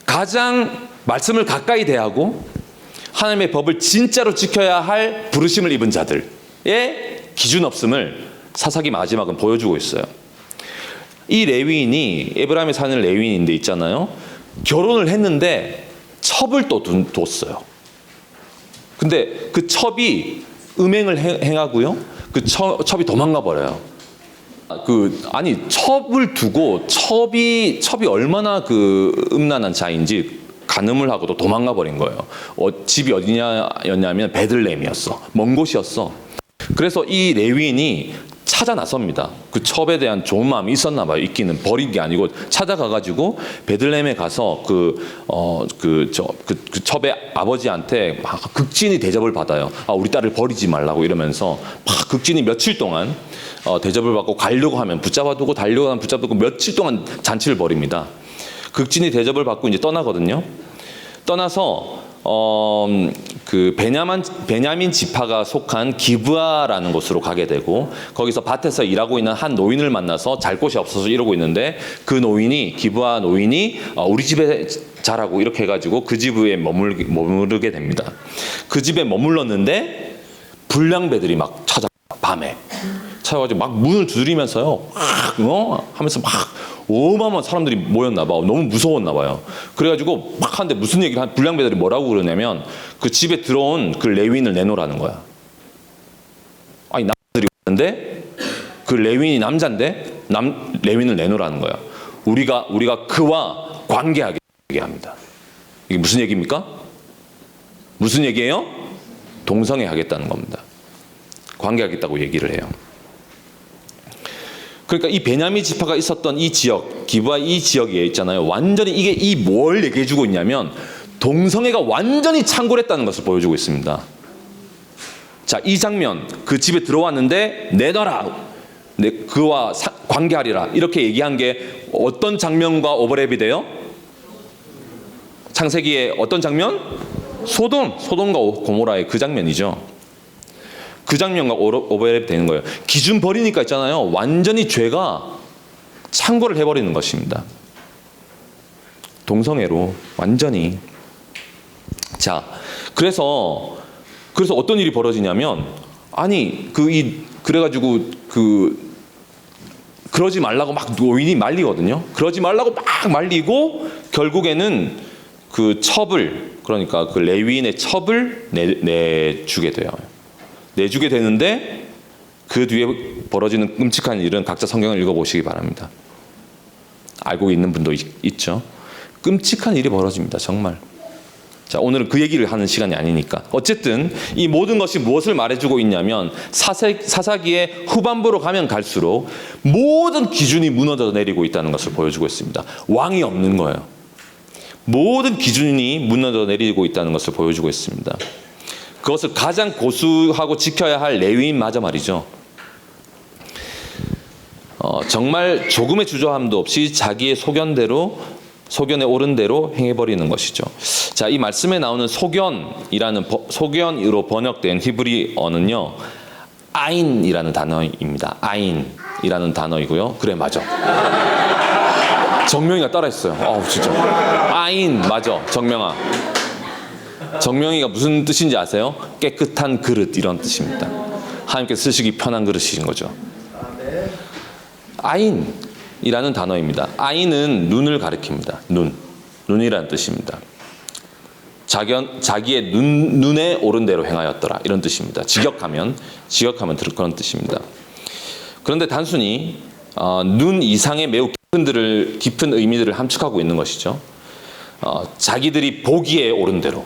가장 말씀을 가까이 대하고 하나님의 법을 진짜로 지켜야 할 부르심을 입은 자들의 기준 없음을 사사기 마지막은 보여주고 있어요. 이 레위인이, 에브라임에 사는 레위인인데 있잖아요, 결혼을 했는데 첩을 또 뒀어요. 근데 그 첩이 음행을 행하고요, 그 첩이 도망가 버려요. 아니, 첩을 두고 첩이 얼마나 음란한 자인지 간음을 하고도 도망가 버린 거예요. 집이 어디냐였냐면 베들레헴이었어. 먼 곳이었어. 그래서 이 레위인이 찾아 나섭니다. 그 첩에 대한 좋은 마음이 있었나 봐요. 있기는, 버린 게 아니고 찾아가가지고 베들레헴에 가서 그 첩의 아버지한테 막 극진히 대접을 받아요. 우리 딸을 버리지 말라고 이러면서 막 극진히 며칠 동안 대접을 받고 가려고 하면 붙잡아두고 달려고 하면 붙잡아두고 며칠 동안 잔치를 벌입니다. 극진히 대접을 받고 이제 떠나거든요. 떠나서 그 베냐민 지파가 속한 기브아라는 곳으로 가게 되고, 거기서 밭에서 일하고 있는 한 노인을 만나서 잘 곳이 없어서 이러고 있는데, 그 노인이, 기브아 노인이 우리 집에 자라고 이렇게 해가지고 그 집에 머무르게 됩니다. 그 집에 머물렀는데 불량배들이 막 찾아와요. 밤에 찾아와가지고 막 문을 두드리면서요, 하면서 막 어마어마한 사람들이 모였나 봐. 너무 무서웠나 봐요. 그래가지고 막 하는데 무슨 얘기를 한 불량배들이 뭐라고 그러냐면 그 집에 들어온 그 레위인을 내놓으라는 거야. 아니 남자들이 왔는데 그 레위인이 남자인데 레위인을 내놓으라는 거야. 우리가 그와 관계하게 합니다. 이게 무슨 얘기입니까? 무슨 얘기예요? 동성애 하겠다는 겁니다. 관계하겠다고 얘기를 해요. 그러니까 이 베냐민 지파가 있었던 이 지역, 기브아 이 지역에 있잖아요. 완전히 이게 이 뭘 얘기해주고 있냐면 동성애가 완전히 창궐했다는 것을 보여주고 있습니다. 자, 이 장면, 그 집에 들어왔는데 내놔라, 그와 관계하리라 이렇게 얘기한 게 어떤 장면과 오버랩이 돼요? 창세기의 어떤 장면? 소돔과 고모라의 그 장면이죠. 그 장면과 오버랩 되는 거예요. 기준 버리니까 있잖아요. 완전히 죄가 창궐을 해버리는 것입니다. 동성애로 완전히. 자, 그래서 어떤 일이 벌어지냐면, 아니 그래가지고 그러지 말라고 막 노인이 말리거든요. 그러지 말라고 막 말리고 결국에는 그 첩을, 그러니까 그 레위인의 첩을 내주게 돼요. 내주게 되는데 그 뒤에 벌어지는 끔찍한 일은 각자 성경을 읽어보시기 바랍니다. 알고 있는 분도 있죠. 끔찍한 일이 벌어집니다. 정말. 자, 오늘은 그 얘기를 하는 시간이 아니니까. 어쨌든 이 모든 것이 무엇을 말해주고 있냐면 사사기의 후반부로 가면 갈수록 모든 기준이 무너져 내리고 있다는 것을 보여주고 있습니다. 왕이 없는 거예요. 모든 기준이 무너져 내리고 있다는 것을 보여주고 있습니다. 그것을 가장 고수하고 지켜야 할 레위인마저 말이죠. 정말 조금의 주저함도 없이 자기의 소견에 오른 대로 행해버리는 것이죠. 자, 이 말씀에 나오는 소견으로 번역된 히브리어는요, 아인이라는 단어입니다. 아인이라는 단어이고요. 그래, 맞아. 정명이가 따라했어요. 진짜. 아인, 맞아. 정명아. 정명이가 무슨 뜻인지 아세요? 깨끗한 그릇, 이런 뜻입니다. 하나님께서 쓰시기 편한 그릇이신 거죠. 아인이라는 단어입니다. 아인은 눈을 가리킵니다. 눈이라는 뜻입니다. 자기의 눈에 오른 대로 행하였더라, 이런 뜻입니다. 직역하면 그런 뜻입니다. 그런데 단순히 눈 이상의 매우 깊은 의미들을 함축하고 있는 것이죠. 자기들이 보기에 옳은 대로,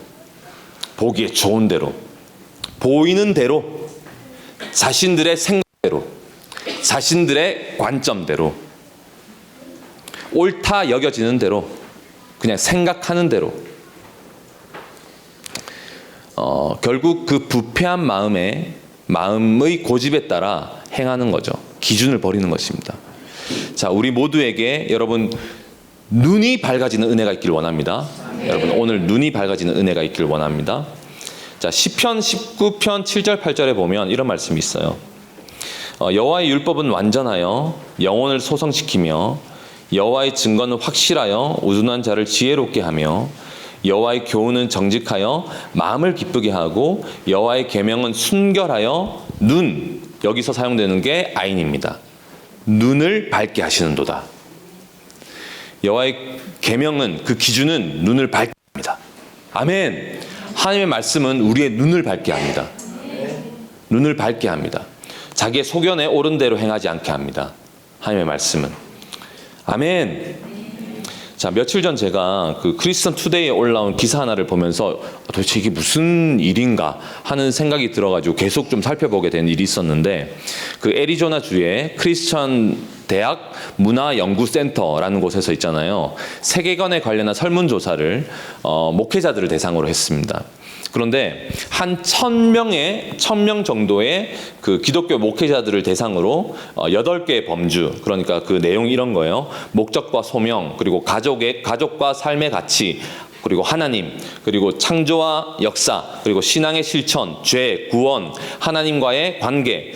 보기에 좋은 대로, 보이는 대로, 자신들의 생각대로, 자신들의 관점대로, 옳다 여겨지는 대로, 그냥 생각하는 대로, 결국 그 부패한 마음의 고집에 따라 행하는 거죠. 기준을 버리는 것입니다. 자, 우리 모두에게 여러분 눈이 밝아지는 은혜가 있기를 원합니다. 여러분 오늘 눈이 밝아지는 은혜가 있기를 원합니다. 자, 시편 19편 7절 8절에 보면 이런 말씀이 있어요. 여호와의 율법은 완전하여 영혼을 소성시키며 여호와의 증거는 확실하여 우둔한 자를 지혜롭게 하며 여호와의 교훈은 정직하여 마음을 기쁘게 하고 여호와의 계명은 순결하여 여기서 사용되는 게 아인입니다. 눈을 밝게 하시는도다. 여호와의 계명은, 그 기준은 눈을 밝게 합니다. 아멘. 하나님의 말씀은 우리의 눈을 밝게 합니다. 눈을 밝게 합니다. 자기의 소견에 옳은 대로 행하지 않게 합니다. 하나님의 말씀은. 아멘. 자, 며칠 전 제가 그 크리스천 투데이에 올라온 기사 하나를 보면서 도대체 이게 무슨 일인가 하는 생각이 들어가지고 계속 좀 살펴보게 된 일이 있었는데, 그 애리조나주의 크리스천 대학 문화연구센터라는 곳에서 있잖아요. 세계관에 관련한 설문조사를 목회자들을 대상으로 했습니다. 그런데 한 1000명 정도의 그 기독교 목회자들을 대상으로 8개의 범주, 그러니까 그 내용이 이런 거예요. 목적과 소명, 그리고 가족과 삶의 가치, 그리고 하나님, 그리고 창조와 역사, 그리고 신앙의 실천, 죄, 구원, 하나님과의 관계,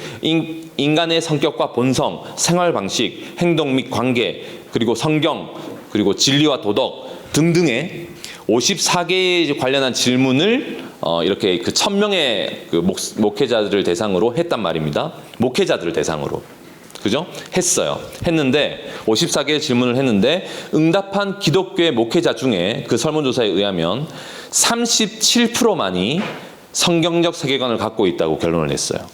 인간의 성격과 본성, 생활 방식, 행동 및 관계, 그리고 성경, 그리고 진리와 도덕 등등의 54개에 관련한 질문을 이렇게 그 1000명의 그 목회자들을 대상으로 했단 말입니다. 목회자들을 대상으로. 그죠? 했어요. 했는데 54개의 질문을 했는데 응답한 기독교의 목회자 중에 그 설문조사에 의하면 37%만이 성경적 세계관을 갖고 있다고 결론을 냈어요.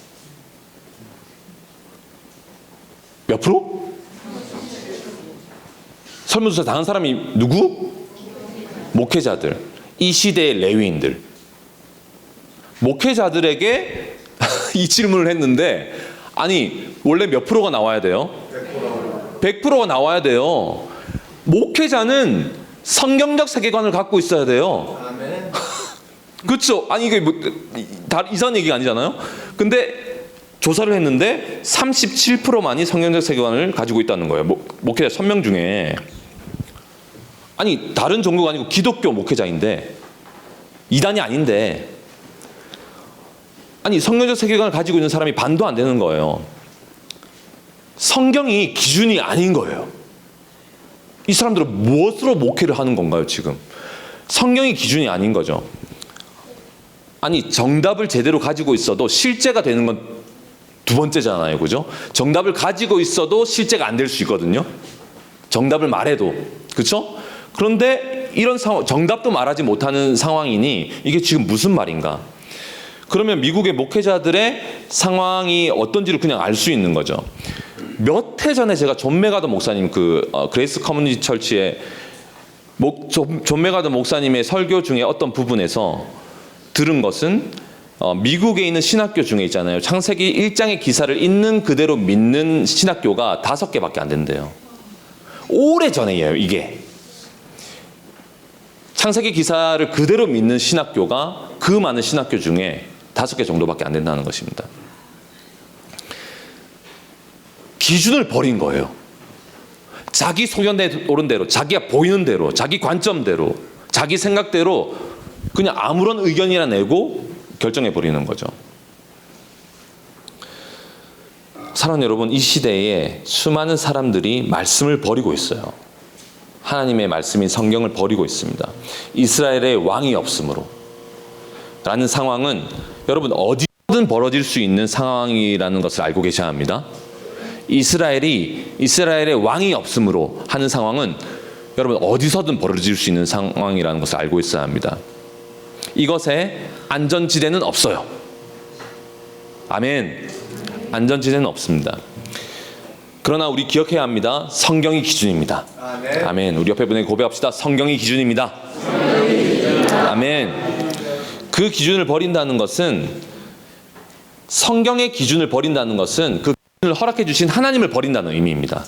몇 프로? 설문조사 당한 사람이 누구? 목회자들. 이 시대의 레위인들. 목회자들에게 이 질문을 했는데 아니 원래 몇 프로가 나와야 돼요? 100%가 나와야 돼요. 목회자는 성경적 세계관을 갖고 있어야 돼요. 아멘. 그렇죠? 아니 이게 뭐 다 이상한 얘기가 아니잖아요. 근데 조사를 했는데 37%만이 성경적 세계관을 가지고 있다는 거예요. 목회자 1000명 중에. 아니 다른 종교가 아니고 기독교 목회자인데 이단이 아닌데 아니 성경적 세계관을 가지고 있는 사람이 반도 안 되는 거예요. 성경이 기준이 아닌 거예요. 이 사람들은 무엇으로 목회를 하는 건가요 지금? 성경이 기준이 아닌 거죠. 아니 정답을 제대로 가지고 있어도 실제가 되는 건 두 번째잖아요. 그죠? 정답을 가지고 있어도 실제가 안 될 수 있거든요. 정답을 말해도. 그렇죠? 그런데 이런 상황, 정답도 말하지 못하는 상황이니 이게 지금 무슨 말인가? 그러면 미국의 목회자들의 상황이 어떤지를 그냥 알 수 있는 거죠. 몇 해 전에 제가 존 메가더 목사님 그레이스 커뮤니티 철치의 존 메가더 목사님의 설교 중에 어떤 부분에서 들은 것은 미국에 있는 신학교 중에 있잖아요. 창세기 1장의 기사를 있는 그대로 믿는 신학교가 5개밖에 안 된대요. 오래전에요 이게. 창세기 기사를 그대로 믿는 신학교가 그 많은 신학교 중에 5개 정도밖에 안 된다는 것입니다. 기준을 버린 거예요. 자기 소견에 오른 대로, 자기가 보이는 대로, 자기 관점대로, 자기 생각대로 그냥 아무런 의견이나 내고 결정해 버리는 거죠. 사랑하는 여러분, 이 시대에 수많은 사람들이 말씀을 버리고 있어요. 하나님의 말씀인 성경을 버리고 있습니다. 이스라엘의 왕이 없으므로 라는 상황은 여러분 어디든 벌어질 수 있는 상황이라는 것을 알고 계셔야 합니다. 이스라엘의 왕이 없으므로 하는 상황은 여러분 어디서든 벌어질 수 있는 상황이라는 것을 알고 있어야 합니다. 이것에 안전지대는 없어요. 아멘. 안전지대는 없습니다. 그러나 우리 기억해야 합니다. 성경이 기준입니다. 아멘. 아멘. 우리 옆에 분에게 고백합시다. 성경이 기준입니다. 아멘. 그 기준을 버린다는 것은 성경의 기준을 버린다는 것은 그 기준을 허락해 주신 하나님을 버린다는 의미입니다.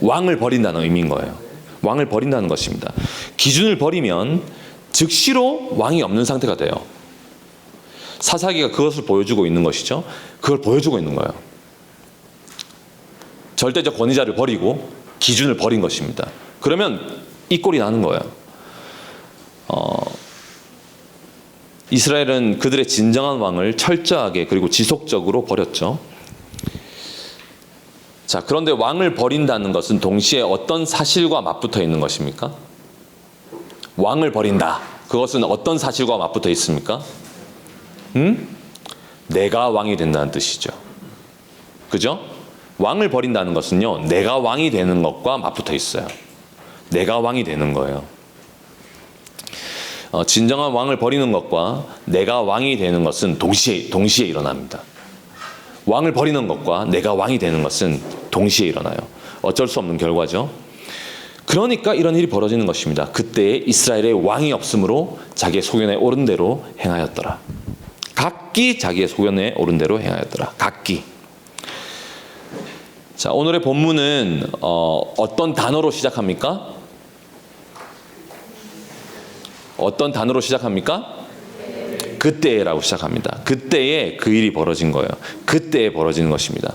왕을 버린다는 의미인 거예요. 왕을 버린다는 것입니다. 기준을 버리면 즉시로 왕이 없는 상태가 돼요. 사사기가 그것을 보여주고 있는 것이죠. 그걸 보여주고 있는 거예요. 절대적 권위자를 버리고 기준을 버린 것입니다. 그러면 이 꼴이 나는 거예요. 이스라엘은 그들의 진정한 왕을 철저하게 그리고 지속적으로 버렸죠. 자, 그런데 왕을 버린다는 것은 동시에 어떤 사실과 맞붙어 있는 것입니까? 왕을 버린다. 그것은 어떤 사실과 맞붙어 있습니까? 내가 왕이 된다는 뜻이죠. 그죠? 왕을 버린다는 것은요, 내가 왕이 되는 것과 맞붙어 있어요. 내가 왕이 되는 거예요. 진정한 왕을 버리는 것과 내가 왕이 되는 것은 동시에 일어납니다. 왕을 버리는 것과 내가 왕이 되는 것은 동시에 일어나요. 어쩔 수 없는 결과죠. 그러니까 이런 일이 벌어지는 것입니다. 그때에 이스라엘의 왕이 없으므로 자기의 소견에 오른 대로 행하였더라. 각기 자기의 소견에 오른 대로 행하였더라. 각기. 자, 오늘의 본문은 어떤 단어로 시작합니까? 어떤 단어로 시작합니까? 그때라고 시작합니다. 그때에 그 일이 벌어진 거예요. 그때에 벌어지는 것입니다.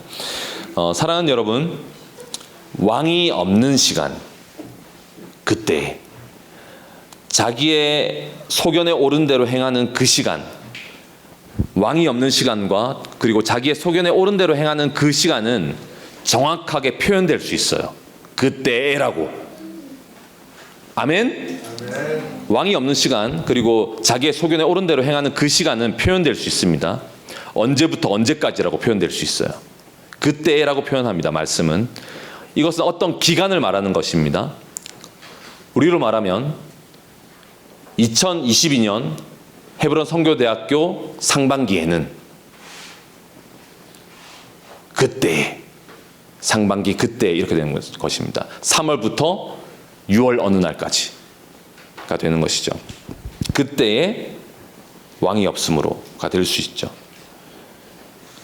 사랑하는 여러분, 왕이 없는 시간, 그때 자기의 소견에 오른 대로 행하는 그 시간, 왕이 없는 시간과 그리고 자기의 소견에 오른 대로 행하는 그 시간은 정확하게 표현될 수 있어요. 그때라고. 아멘? 왕이 없는 시간 그리고 자기의 소견에 오른 대로 행하는 그 시간은 표현될 수 있습니다. 언제부터 언제까지라고 표현될 수 있어요. 그때라고 표현합니다. 말씀은. 이것은 어떤 기간을 말하는 것입니다. 우리로 말하면 2022년 헤브론 선교대학교 상반기에는 그때, 상반기 그때 이렇게 되는 것입니다. 3월부터 6월 어느 날까지가 되는 것이죠. 그때에 왕이 없으므로가 될 수 있죠.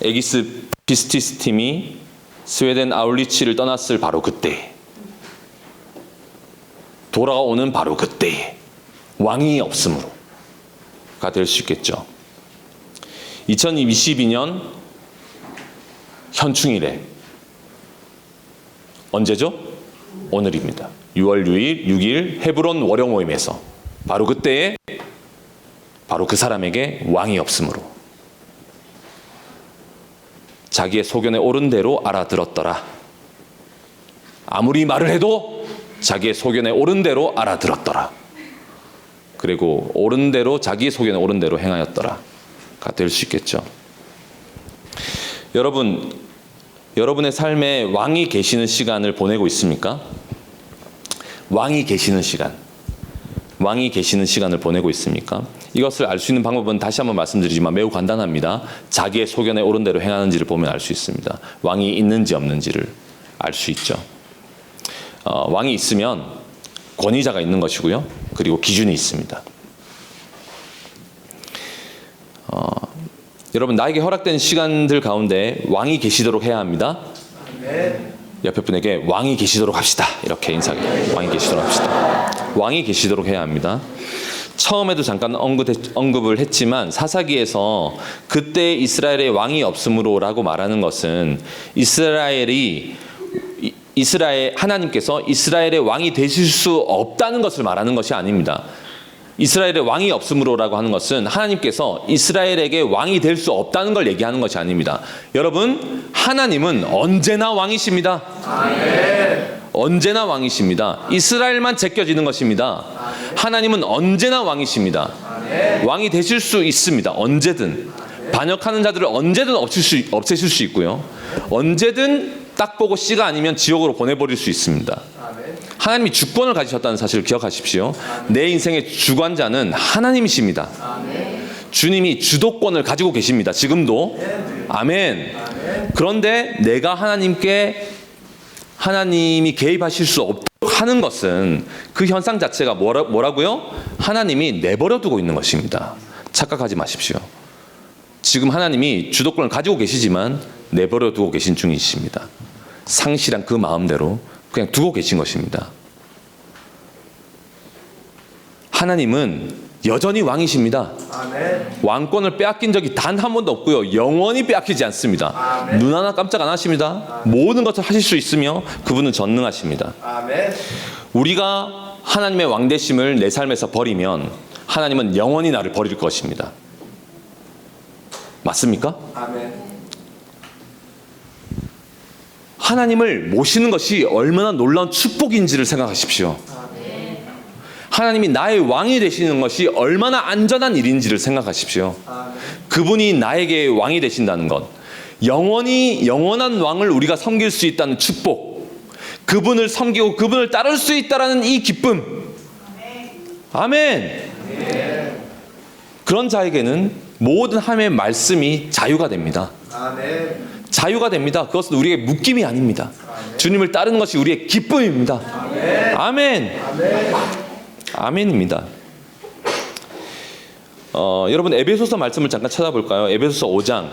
에기스 피스티스 팀이 스웨덴 아울리치를 떠났을 바로 그때, 돌아오는 바로 그때에 왕이 없으므로가 될 수 있겠죠. 2022년 현충일에 언제죠? 오늘입니다. 6월 6일 헤브론 월요 모임에서 바로 그때에 바로 그 사람에게 왕이 없으므로 자기의 소견에 옳은 대로 알아들었더라. 아무리 말을 해도 자기의 소견에 옳은 대로 알아들었더라. 그리고 옳은 대로 자기의 소견에 옳은 대로 행하였더라가 될 수 있겠죠. 여러분의 삶에 왕이 계시는 시간을 보내고 있습니까? 왕이 계시는 시간을 보내고 있습니까? 이것을 알 수 있는 방법은 다시 한번 말씀드리지만 매우 간단합니다. 자기의 소견에 옳은 대로 행하는지를 보면 알 수 있습니다. 왕이 있는지 없는지를 알 수 있죠. 왕이 있으면 권위자가 있는 것이고요. 그리고 기준이 있습니다. 여러분, 나에게 허락된 시간들 가운데 왕이 계시도록 해야 합니다. 옆에 분에게 왕이 계시도록 합시다. 이렇게 인사해요. 왕이 계시도록 합시다. 왕이 계시도록 해야 합니다. 처음에도 잠깐 언급을 했지만 사사기에서 그때 이스라엘의 왕이 없으므로라고 말하는 것은 하나님께서 이스라엘의 왕이 되실 수 없다는 것을 말하는 것이 아닙니다. 이스라엘의 왕이 없으므로라고 하는 것은 하나님께서 이스라엘에게 왕이 될 수 없다는 걸 얘기하는 것이 아닙니다. 여러분, 하나님은 언제나 왕이십니다. 언제나 왕이십니다. 이스라엘만 제껴지는 것입니다. 하나님은 언제나 왕이십니다. 왕이 되실 수 있습니다. 언제든. 반역하는 자들을 언제든 없애실 수 있고요. 언제든 딱 보고 씨가 아니면 지옥으로 보내버릴 수 있습니다. 하나님이 주권을 가지셨다는 사실을 기억하십시오. 내 인생의 주관자는 하나님이십니다. 주님이 주도권을 가지고 계십니다. 지금도. 아멘. 그런데 내가 하나님이 개입하실 수 없도록 하는 것은 그 현상 자체가 뭐라고요? 하나님이 내버려 두고 있는 것입니다. 착각하지 마십시오. 지금 하나님이 주도권을 가지고 계시지만 내버려 두고 계신 중이십니다. 상실한 그 마음대로 그냥 두고 계신 것입니다. 하나님은 여전히 왕이십니다. 왕권을 빼앗긴 적이 단 한 번도 없고요. 영원히 빼앗기지 않습니다. 눈 하나 깜짝 안 하십니다. 모든 것을 하실 수 있으며 그분은 전능하십니다. 우리가 하나님의 왕되심을 내 삶에서 버리면 하나님은 영원히 나를 버릴 것입니다. 맞습니까? 하나님을 모시는 것이 얼마나 놀라운 축복인지를 생각하십시오. 하나님이 나의 왕이 되시는 것이 얼마나 안전한 일인지를 생각하십시오. 그분이 나에게 왕이 되신다는 것, 영원한 왕을 우리가 섬길 수 있다는 축복, 그분을 섬기고 그분을 따를 수 있다는 이 기쁨. 아멘. 그런 자에게는 모든 하나님의 말씀이 자유가 됩니다. 자유가 됩니다. 그것은 우리의 묶임이 아닙니다. 주님을 따르는 것이 우리의 기쁨입니다. 아멘. 아멘입니다. 여러분, 에베소서 말씀을 잠깐 찾아볼까요? 에베소서 5장.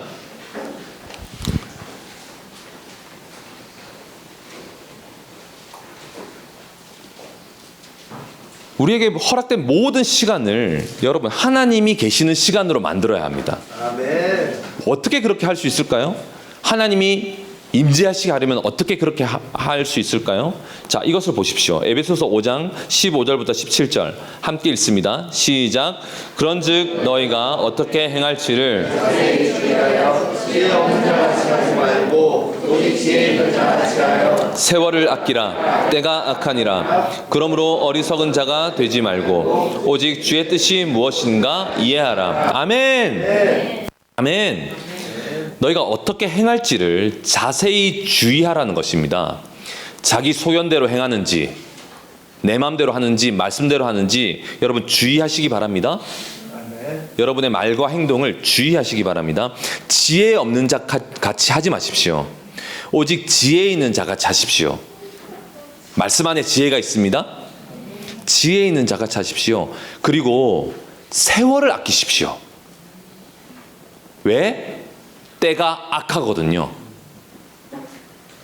우리에게 허락된 모든 시간을 여러분 하나님이 계시는 시간으로 만들어야 합니다. 어떻게 그렇게 할 수 있을까요? 하나님이 임재하시게 하려면 어떻게 그렇게 할 수 있을까요? 자, 이것을 보십시오. 에베소서 5장 15절부터 17절 함께 읽습니다. 시작. 그런즉 너희가 어떻게 행할지를 세월을 아끼라. 때가 악하니라. 그러므로 어리석은 자가 되지 말고 오직 주의 뜻이 무엇인가 이해하라. 아멘. 아멘. 너희가 어떻게 행할지를 자세히 주의하라는 것입니다. 자기 소견대로 행하는지 내 마음대로 하는지 말씀대로 하는지 여러분 주의하시기 바랍니다. 아멘. 여러분의 말과 행동을 주의하시기 바랍니다. 지혜 없는 자 같이 하지 마십시오. 오직 지혜 있는 자 같이 하십시오. 말씀 안에 지혜가 있습니다. 지혜 있는 자 같이 하십시오. 그리고 세월을 아끼십시오. 왜? 때가 악하거든요.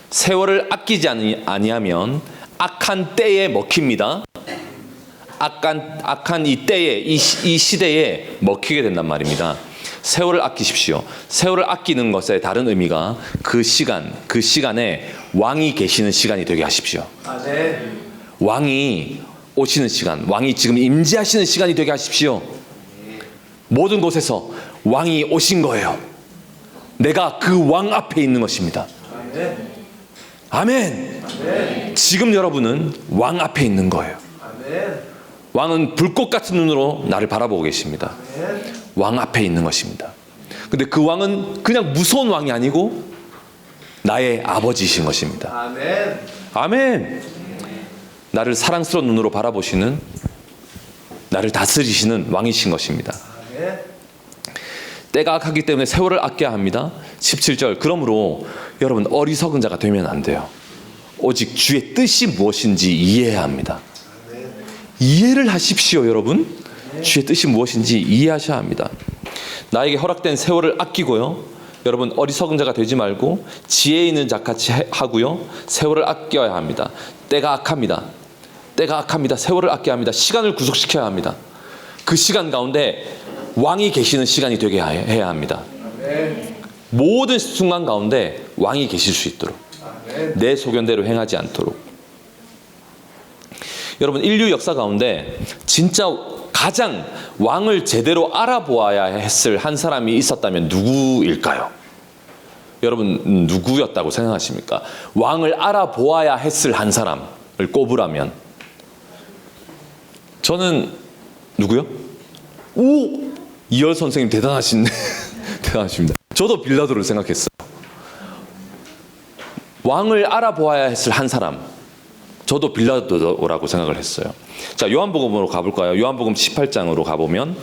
세월을 아끼지 아니하면 악한 때에 먹힙니다. 악한 이 때에 이 시대에 먹히게 된단 말입니다. 세월을 아끼십시오. 세월을 아끼는 것의 다른 의미가 그 시간에 왕이 계시는 시간이 되게 하십시오. 아멘. 왕이 오시는 시간, 왕이 지금 임재하시는 시간이 되게 하십시오. 모든 곳에서 왕이 오신 거예요. 내가 그 왕 앞에 있는 것입니다. 아멘. 아멘. 아멘. 지금 여러분은 왕 앞에 있는 거예요. 아멘. 왕은 불꽃 같은 눈으로 나를 바라보고 계십니다. 아멘. 왕 앞에 있는 것입니다. 근데 그 왕은 그냥 무서운 왕이 아니고 나의 아버지이신 것입니다. 아멘. 아멘. 나를 사랑스러운 눈으로 바라보시는, 나를 다스리시는 왕이신 것입니다. 아멘. 때가 악하기 때문에 세월을 아껴야 합니다. 17절. 그러므로 여러분 어리석은 자가 되면 안 돼요. 오직 주의 뜻이 무엇인지 이해해야 합니다. 이해를 하십시오, 여러분. 주의 뜻이 무엇인지 이해하셔야 합니다. 나에게 허락된 세월을 아끼고요. 여러분 어리석은 자가 되지 말고 지혜 있는 자같이 하고요. 세월을 아껴야 합니다. 때가 악합니다. 때가 악합니다. 세월을 아껴야 합니다. 시간을 구속시켜야 합니다. 그 시간 가운데 왕이 계시는 시간이 되게 해야 합니다. 아멘. 모든 순간 가운데 왕이 계실 수 있도록, 아멘. 내 소견대로 행하지 않도록. 여러분 인류 역사 가운데 진짜 가장 왕을 제대로 알아보아야 했을 한 사람이 있었다면 누구일까요? 여러분 누구였다고 생각하십니까? 왕을 알아보아야 했을 한 사람을 꼽으라면 저는 누구요? 오! 이열 선생님 대단하신데 대단하십니다. 저도 빌라도를 생각했어요. 왕을 알아보아야 했을 한 사람, 저도 빌라도라고 생각을 했어요. 자, 요한복음으로 가볼까요? 요한복음 18장으로 가보면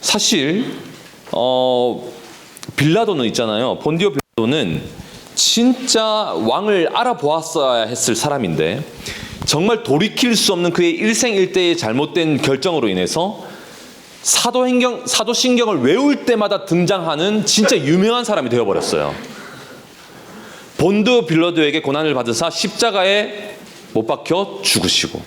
사실 빌라도는 있잖아요. 본디오 빌라도는 진짜 왕을 알아보았어야 했을 사람인데 정말 돌이킬 수 없는 그의 일생일대의 잘못된 결정으로 인해서 사도신경을 외울 때마다 등장하는 진짜 유명한 사람이 되어버렸어요. 본디오 빌라도에게 고난을 받으사 십자가에 못 박혀 죽으시고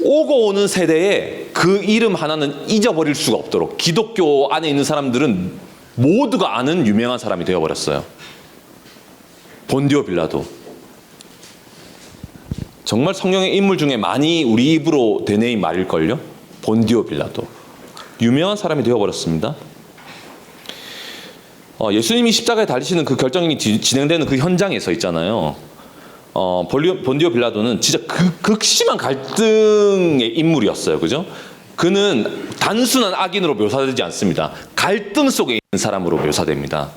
오고 오는 세대에 그 이름 하나는 잊어버릴 수가 없도록 기독교 안에 있는 사람들은 모두가 아는 유명한 사람이 되어버렸어요. 본디오 빌라도. 정말 성경의 인물 중에 많이 우리 입으로 되뇌인 말일걸요. 본디오 빌라도. 유명한 사람이 되어버렸습니다. 예수님이 십자가에 달리시는 그 결정이 진행되는 그 현장에서 있잖아요. 본디오 빌라도는 진짜 극심한 갈등의 인물이었어요. 그죠? 그는 단순한 악인으로 묘사되지 않습니다. 갈등 속에 있는 사람으로 묘사됩니다.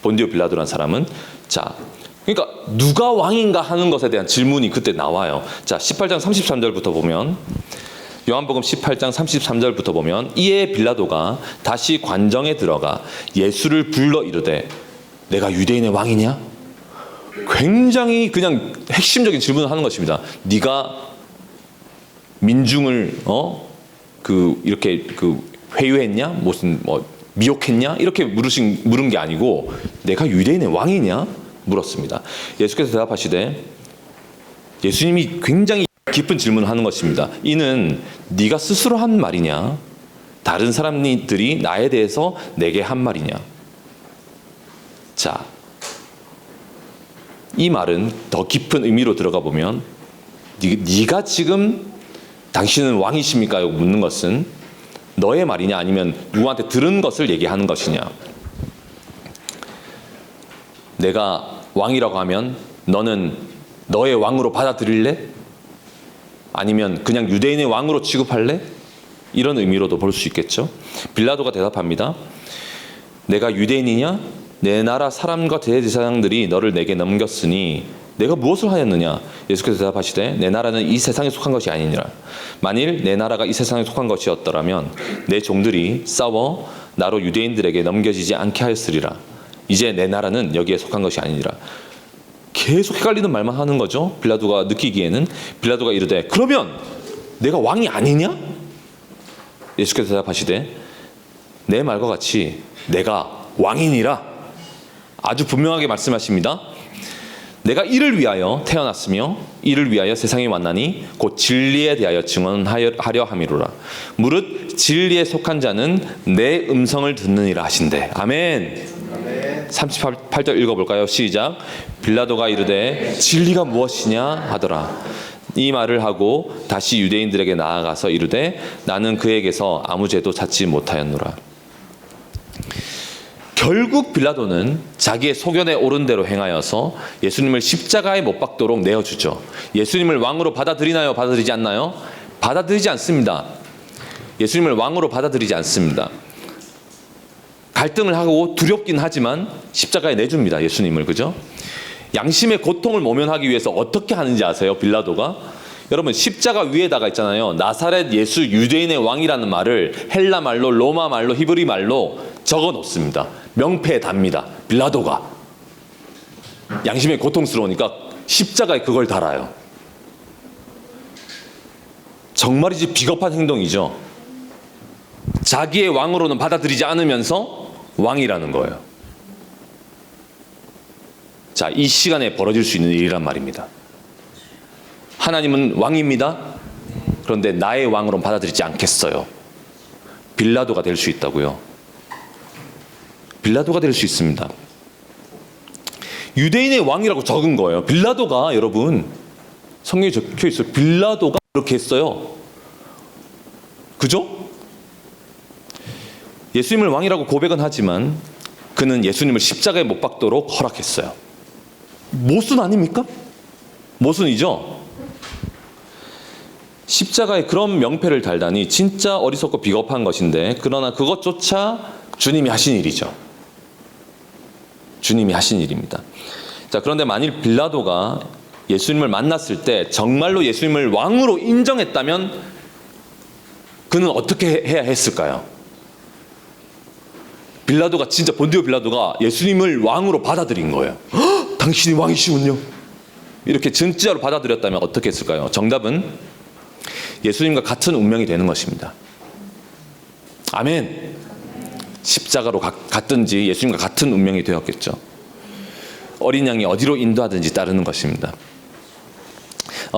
본디오 빌라도라는 사람은. 자, 그러니까 누가 왕인가 하는 것에 대한 질문이 그때 나와요. 자, 18장 33절부터 보면 요한복음 18장 33절부터 보면 이에 빌라도가 다시 관정에 들어가 예수를 불러 이르되 내가 유대인의 왕이냐? 굉장히 그냥 핵심적인 질문을 하는 것입니다. 네가 민중을 이렇게 회유했냐? 무슨 미혹했냐? 이렇게 물은 게 아니고 내가 유대인의 왕이냐? 물었습니다. 예수께서 대답하시되 예수님이 굉장히 깊은 질문을 하는 것입니다. 이는 네가 스스로 한 말이냐? 다른 사람들이 나에 대해서 내게 한 말이냐? 자, 이 말은 더 깊은 의미로 들어가 보면 네가 지금 당신은 왕이십니까? 라고 묻는 것은 너의 말이냐 아니면 누구한테 들은 것을 얘기하는 것이냐? 내가 왕이라고 하면 너는 너의 왕으로 받아들일래? 아니면 그냥 유대인의 왕으로 취급할래? 이런 의미로도 볼 수 있겠죠. 빌라도가 대답합니다. 내가 유대인이냐? 내 나라 사람과 대제사장들이 너를 내게 넘겼으니 내가 무엇을 하였느냐? 예수께서 대답하시되 내 나라는 이 세상에 속한 것이 아니니라. 만일 내 나라가 이 세상에 속한 것이었더라면 내 종들이 싸워 나로 유대인들에게 넘겨지지 않게 하였으리라. 이제 내 나라는 여기에 속한 것이 아니니라. 계속 헷갈리는 말만 하는 거죠. 빌라도가 느끼기에는. 빌라도가 이르되 그러면 내가 왕이 아니냐? 예수께서 대답하시되 내 말과 같이 내가 왕이니라. 아주 분명하게 말씀하십니다. 내가 이를 위하여 태어났으며 이를 위하여 세상에 왔나니 곧 진리에 대하여 증언하려 함이로라. 무릇 진리에 속한 자는 내 음성을 듣느니라 하신대. 아멘. 38절 읽어볼까요? 시작. 빌라도가 이르되 진리가 무엇이냐 하더라. 이 말을 하고 다시 유대인들에게 나아가서 이르되 나는 그에게서 아무 죄도 찾지 못하였노라. 결국 빌라도는 자기의 소견에 옳은 대로 행하여서 예수님을 십자가에 못 박도록 내어주죠. 예수님을 왕으로 받아들이나요? 받아들이지 않나요? 받아들이지 않습니다. 예수님을 왕으로 받아들이지 않습니다. 갈등을 하고 두렵긴 하지만 십자가에 내줍니다. 예수님을. 그죠? 양심의 고통을 모면하기 위해서 어떻게 하는지 아세요? 빌라도가? 여러분 십자가 위에다가 있잖아요. 나사렛 예수 유대인의 왕이라는 말을 헬라 말로, 로마 말로, 히브리 말로 적어 놓습니다. 명패에 답니다. 빌라도가. 양심의 고통스러우니까 십자가에 그걸 달아요. 정말이지 비겁한 행동이죠. 자기의 왕으로는 받아들이지 않으면서 왕이라는 거예요. 자, 이 시간에 벌어질 수 있는 일이란 말입니다. 하나님은 왕입니다. 그런데 나의 왕으로는 받아들이지 않겠어요. 빌라도가 될 수 있다고요. 빌라도가 될 수 있습니다. 유대인의 왕이라고 적은 거예요. 빌라도가 여러분 성경에 적혀 있어요. 빌라도가 그렇게 했어요. 그죠? 예수님을 왕이라고 고백은 하지만 그는 예수님을 십자가에 못 박도록 허락했어요. 모순 아닙니까? 모순이죠? 십자가에 그런 명패를 달다니 진짜 어리석고 비겁한 것인데 그러나 그것조차 주님이 하신 일이죠. 주님이 하신 일입니다. 자, 그런데 만일 빌라도가 예수님을 만났을 때 정말로 예수님을 왕으로 인정했다면 그는 어떻게 해야 했을까요? 빌라도가 진짜 본디오 빌라도가 예수님을 왕으로 받아들인 거예요. 당신이 왕이시군요. 이렇게 진짜로 받아들였다면 어떻게 했을까요? 정답은 예수님과 같은 운명이 되는 것입니다. 아멘. 십자가로 갔든지 예수님과 같은 운명이 되었겠죠. 어린 양이 어디로 인도하든지 따르는 것입니다.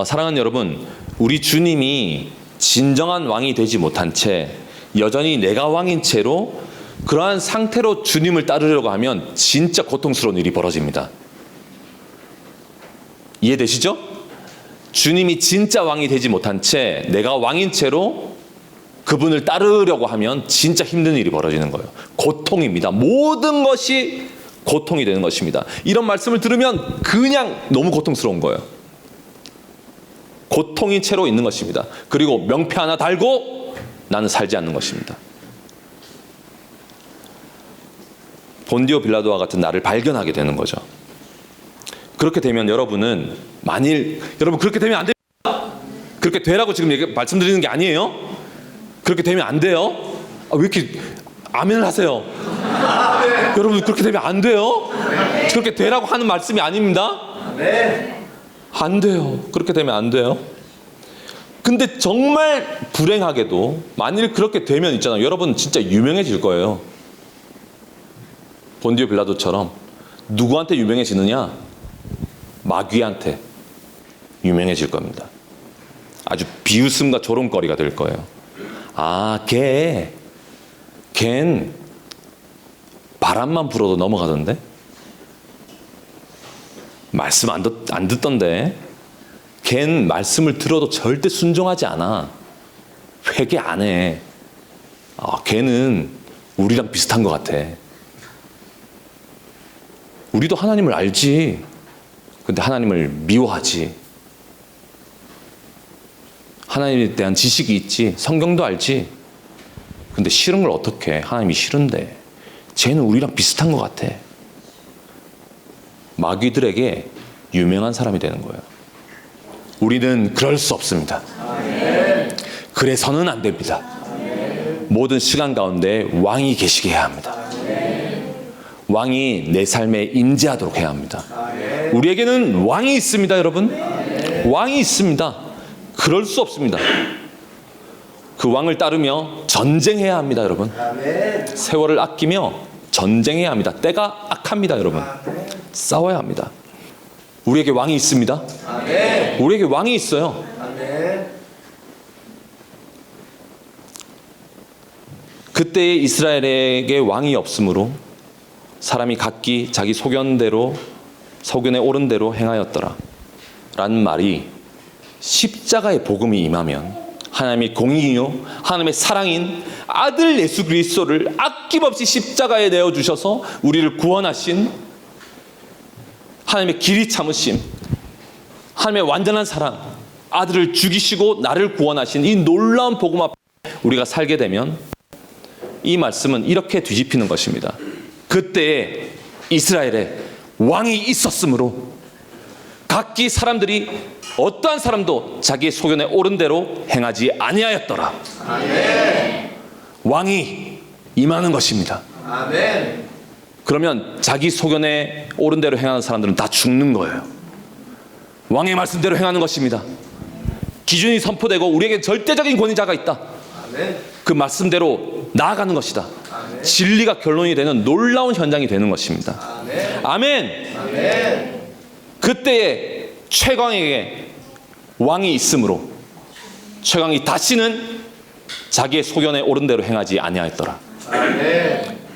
사랑하는 여러분, 우리 주님이 진정한 왕이 되지 못한 채 여전히 내가 왕인 채로 그러한 상태로 주님을 따르려고 하면 진짜 고통스러운 일이 벌어집니다. 이해되시죠? 주님이 진짜 왕이 되지 못한 채 내가 왕인 채로 그분을 따르려고 하면 진짜 힘든 일이 벌어지는 거예요. 고통입니다. 모든 것이 고통이 되는 것입니다. 이런 말씀을 들으면 그냥 너무 고통스러운 거예요. 고통인 채로 있는 것입니다. 그리고 명패 하나 달고 나는 살지 않는 것입니다. 본디오 빌라도와 같은 나를 발견하게 되는 거죠. 그렇게 되면 여러분은 여러분 그렇게 되면 안 됩니다. 그렇게 되라고 지금 말씀드리는 게 아니에요. 그렇게 되면 안 돼요. 왜 이렇게 아멘을 하세요? 여러분 그렇게 되면 안 돼요. 그렇게 되라고 하는 말씀이 아닙니다. 안 돼요. 그렇게 되면 안 돼요. 근데 정말 불행하게도 만일 그렇게 되면 있잖아요. 여러분 진짜 유명해질 거예요. 본디오 빌라도처럼. 누구한테 유명해지느냐? 마귀한테 유명해질 겁니다. 아주 비웃음과 조롱거리가 될 거예요. 아, 걘 바람만 불어도 넘어가던데? 말씀 안 듣던데? 걘 말씀을 들어도 절대 순종하지 않아. 회개 안 해. 걔는 우리랑 비슷한 것 같아. 우리도 하나님을 알지. 근데 하나님을 미워하지. 하나님에 대한 지식이 있지. 성경도 알지. 근데 싫은 걸 어떻게 해? 하나님이 싫은데. 쟤는 우리랑 비슷한 것 같아. 마귀들에게 유명한 사람이 되는 거예요. 우리는 그럴 수 없습니다. 그래서는 안 됩니다. 모든 시간 가운데 왕이 계시게 해야 합니다. 왕이 내 삶에 임재하도록 해야 합니다. 우리에게는 왕이 있습니다, 여러분. 왕이 있습니다. 그럴 수 없습니다. 그 왕을 따르며 전쟁해야 합니다, 여러분. 세월을 아끼며 전쟁해야 합니다. 때가 악합니다, 여러분. 싸워야 합니다. 우리에게 왕이 있습니다. 우리에게 왕이 있어요. 그때의 이스라엘에게 왕이 없으므로 사람이 각기 자기 소견에 옳은 대로 행하였더라 라는 말이, 십자가의 복음이 임하면 하나님의 공의요 하나님의 사랑인 아들 예수 그리스도를 아낌없이 십자가에 내어주셔서 우리를 구원하신 하나님의 길이 참으심, 하나님의 완전한 사랑, 아들을 죽이시고 나를 구원하신 이 놀라운 복음 앞에 우리가 살게 되면 이 말씀은 이렇게 뒤집히는 것입니다. 그때에 이스라엘에 왕이 있었으므로 각기 사람들이 어떠한 사람도 자기의 소견에 옳은 대로 행하지 아니하였더라. 왕이 임하는 것입니다. 그러면 자기 소견에 옳은 대로 행하는 사람들은 다 죽는 거예요. 왕의 말씀대로 행하는 것입니다. 기준이 선포되고 우리에게 절대적인 권위자가 있다. 그 말씀대로 나아가는 것이다. 진리가 결론이 되는 놀라운 현장이 되는 것입니다. 아멘. 그때에 최강에게 왕이 있으므로 최강이 다시는 자기의 소견에 옳은 대로 행하지 아니하였더라.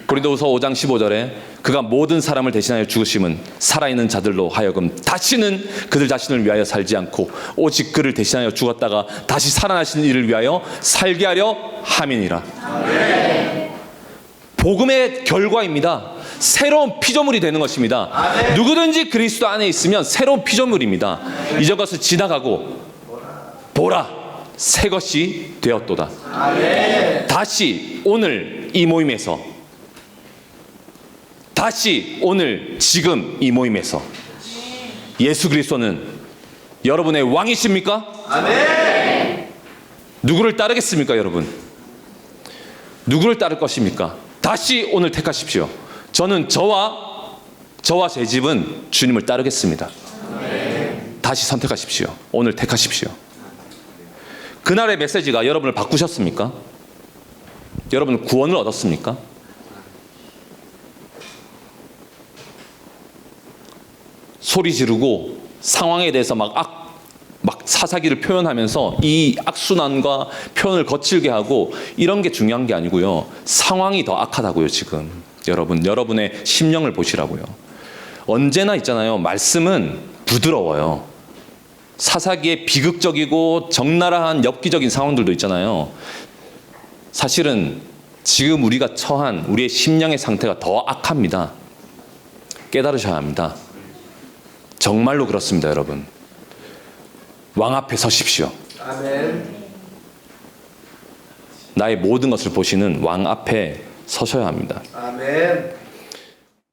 고린도후서 5장 15절에 그가 모든 사람을 대신하여 죽으심은 살아있는 자들로 하여금 다시는 그들 자신을 위하여 살지 않고 오직 그를 대신하여 죽었다가 다시 살아나신 이를 위하여 살게 하려 함이니라. 복음의 결과입니다. 새로운 피조물이 되는 것입니다. 누구든지 그리스도 안에 있으면 새로운 피조물입니다. 이전 것을 지나가고 보라 새 것이 되었도다. 다시 오늘 이 모임에서, 다시 오늘 지금 이 모임에서 예수 그리스도는 여러분의 왕이십니까? 누구를 따르겠습니까, 여러분? 누구를 따를 것입니까? 다시 오늘 택하십시오. 저는 저와 제 집은 주님을 따르겠습니다. 다시 선택하십시오. 오늘 택하십시오. 그날의 메시지가 여러분을 바꾸셨습니까? 여러분 구원을 얻었습니까? 소리 지르고 상황에 대해서 막 사사기를 표현하면서 이 악순환과 표현을 거칠게 하고 이런 게 중요한 게 아니고요. 상황이 더 악하다고요, 지금. 여러분의 심령을 보시라고요. 언제나 있잖아요. 말씀은 부드러워요. 사사기에 비극적이고 적나라한 엽기적인 상황들도 있잖아요. 사실은 지금 우리가 처한 우리의 심령의 상태가 더 악합니다. 깨달으셔야 합니다. 정말로 그렇습니다, 여러분. 왕 앞에 서십시오. 나의 모든 것을 보시는 왕 앞에 서셔야 합니다.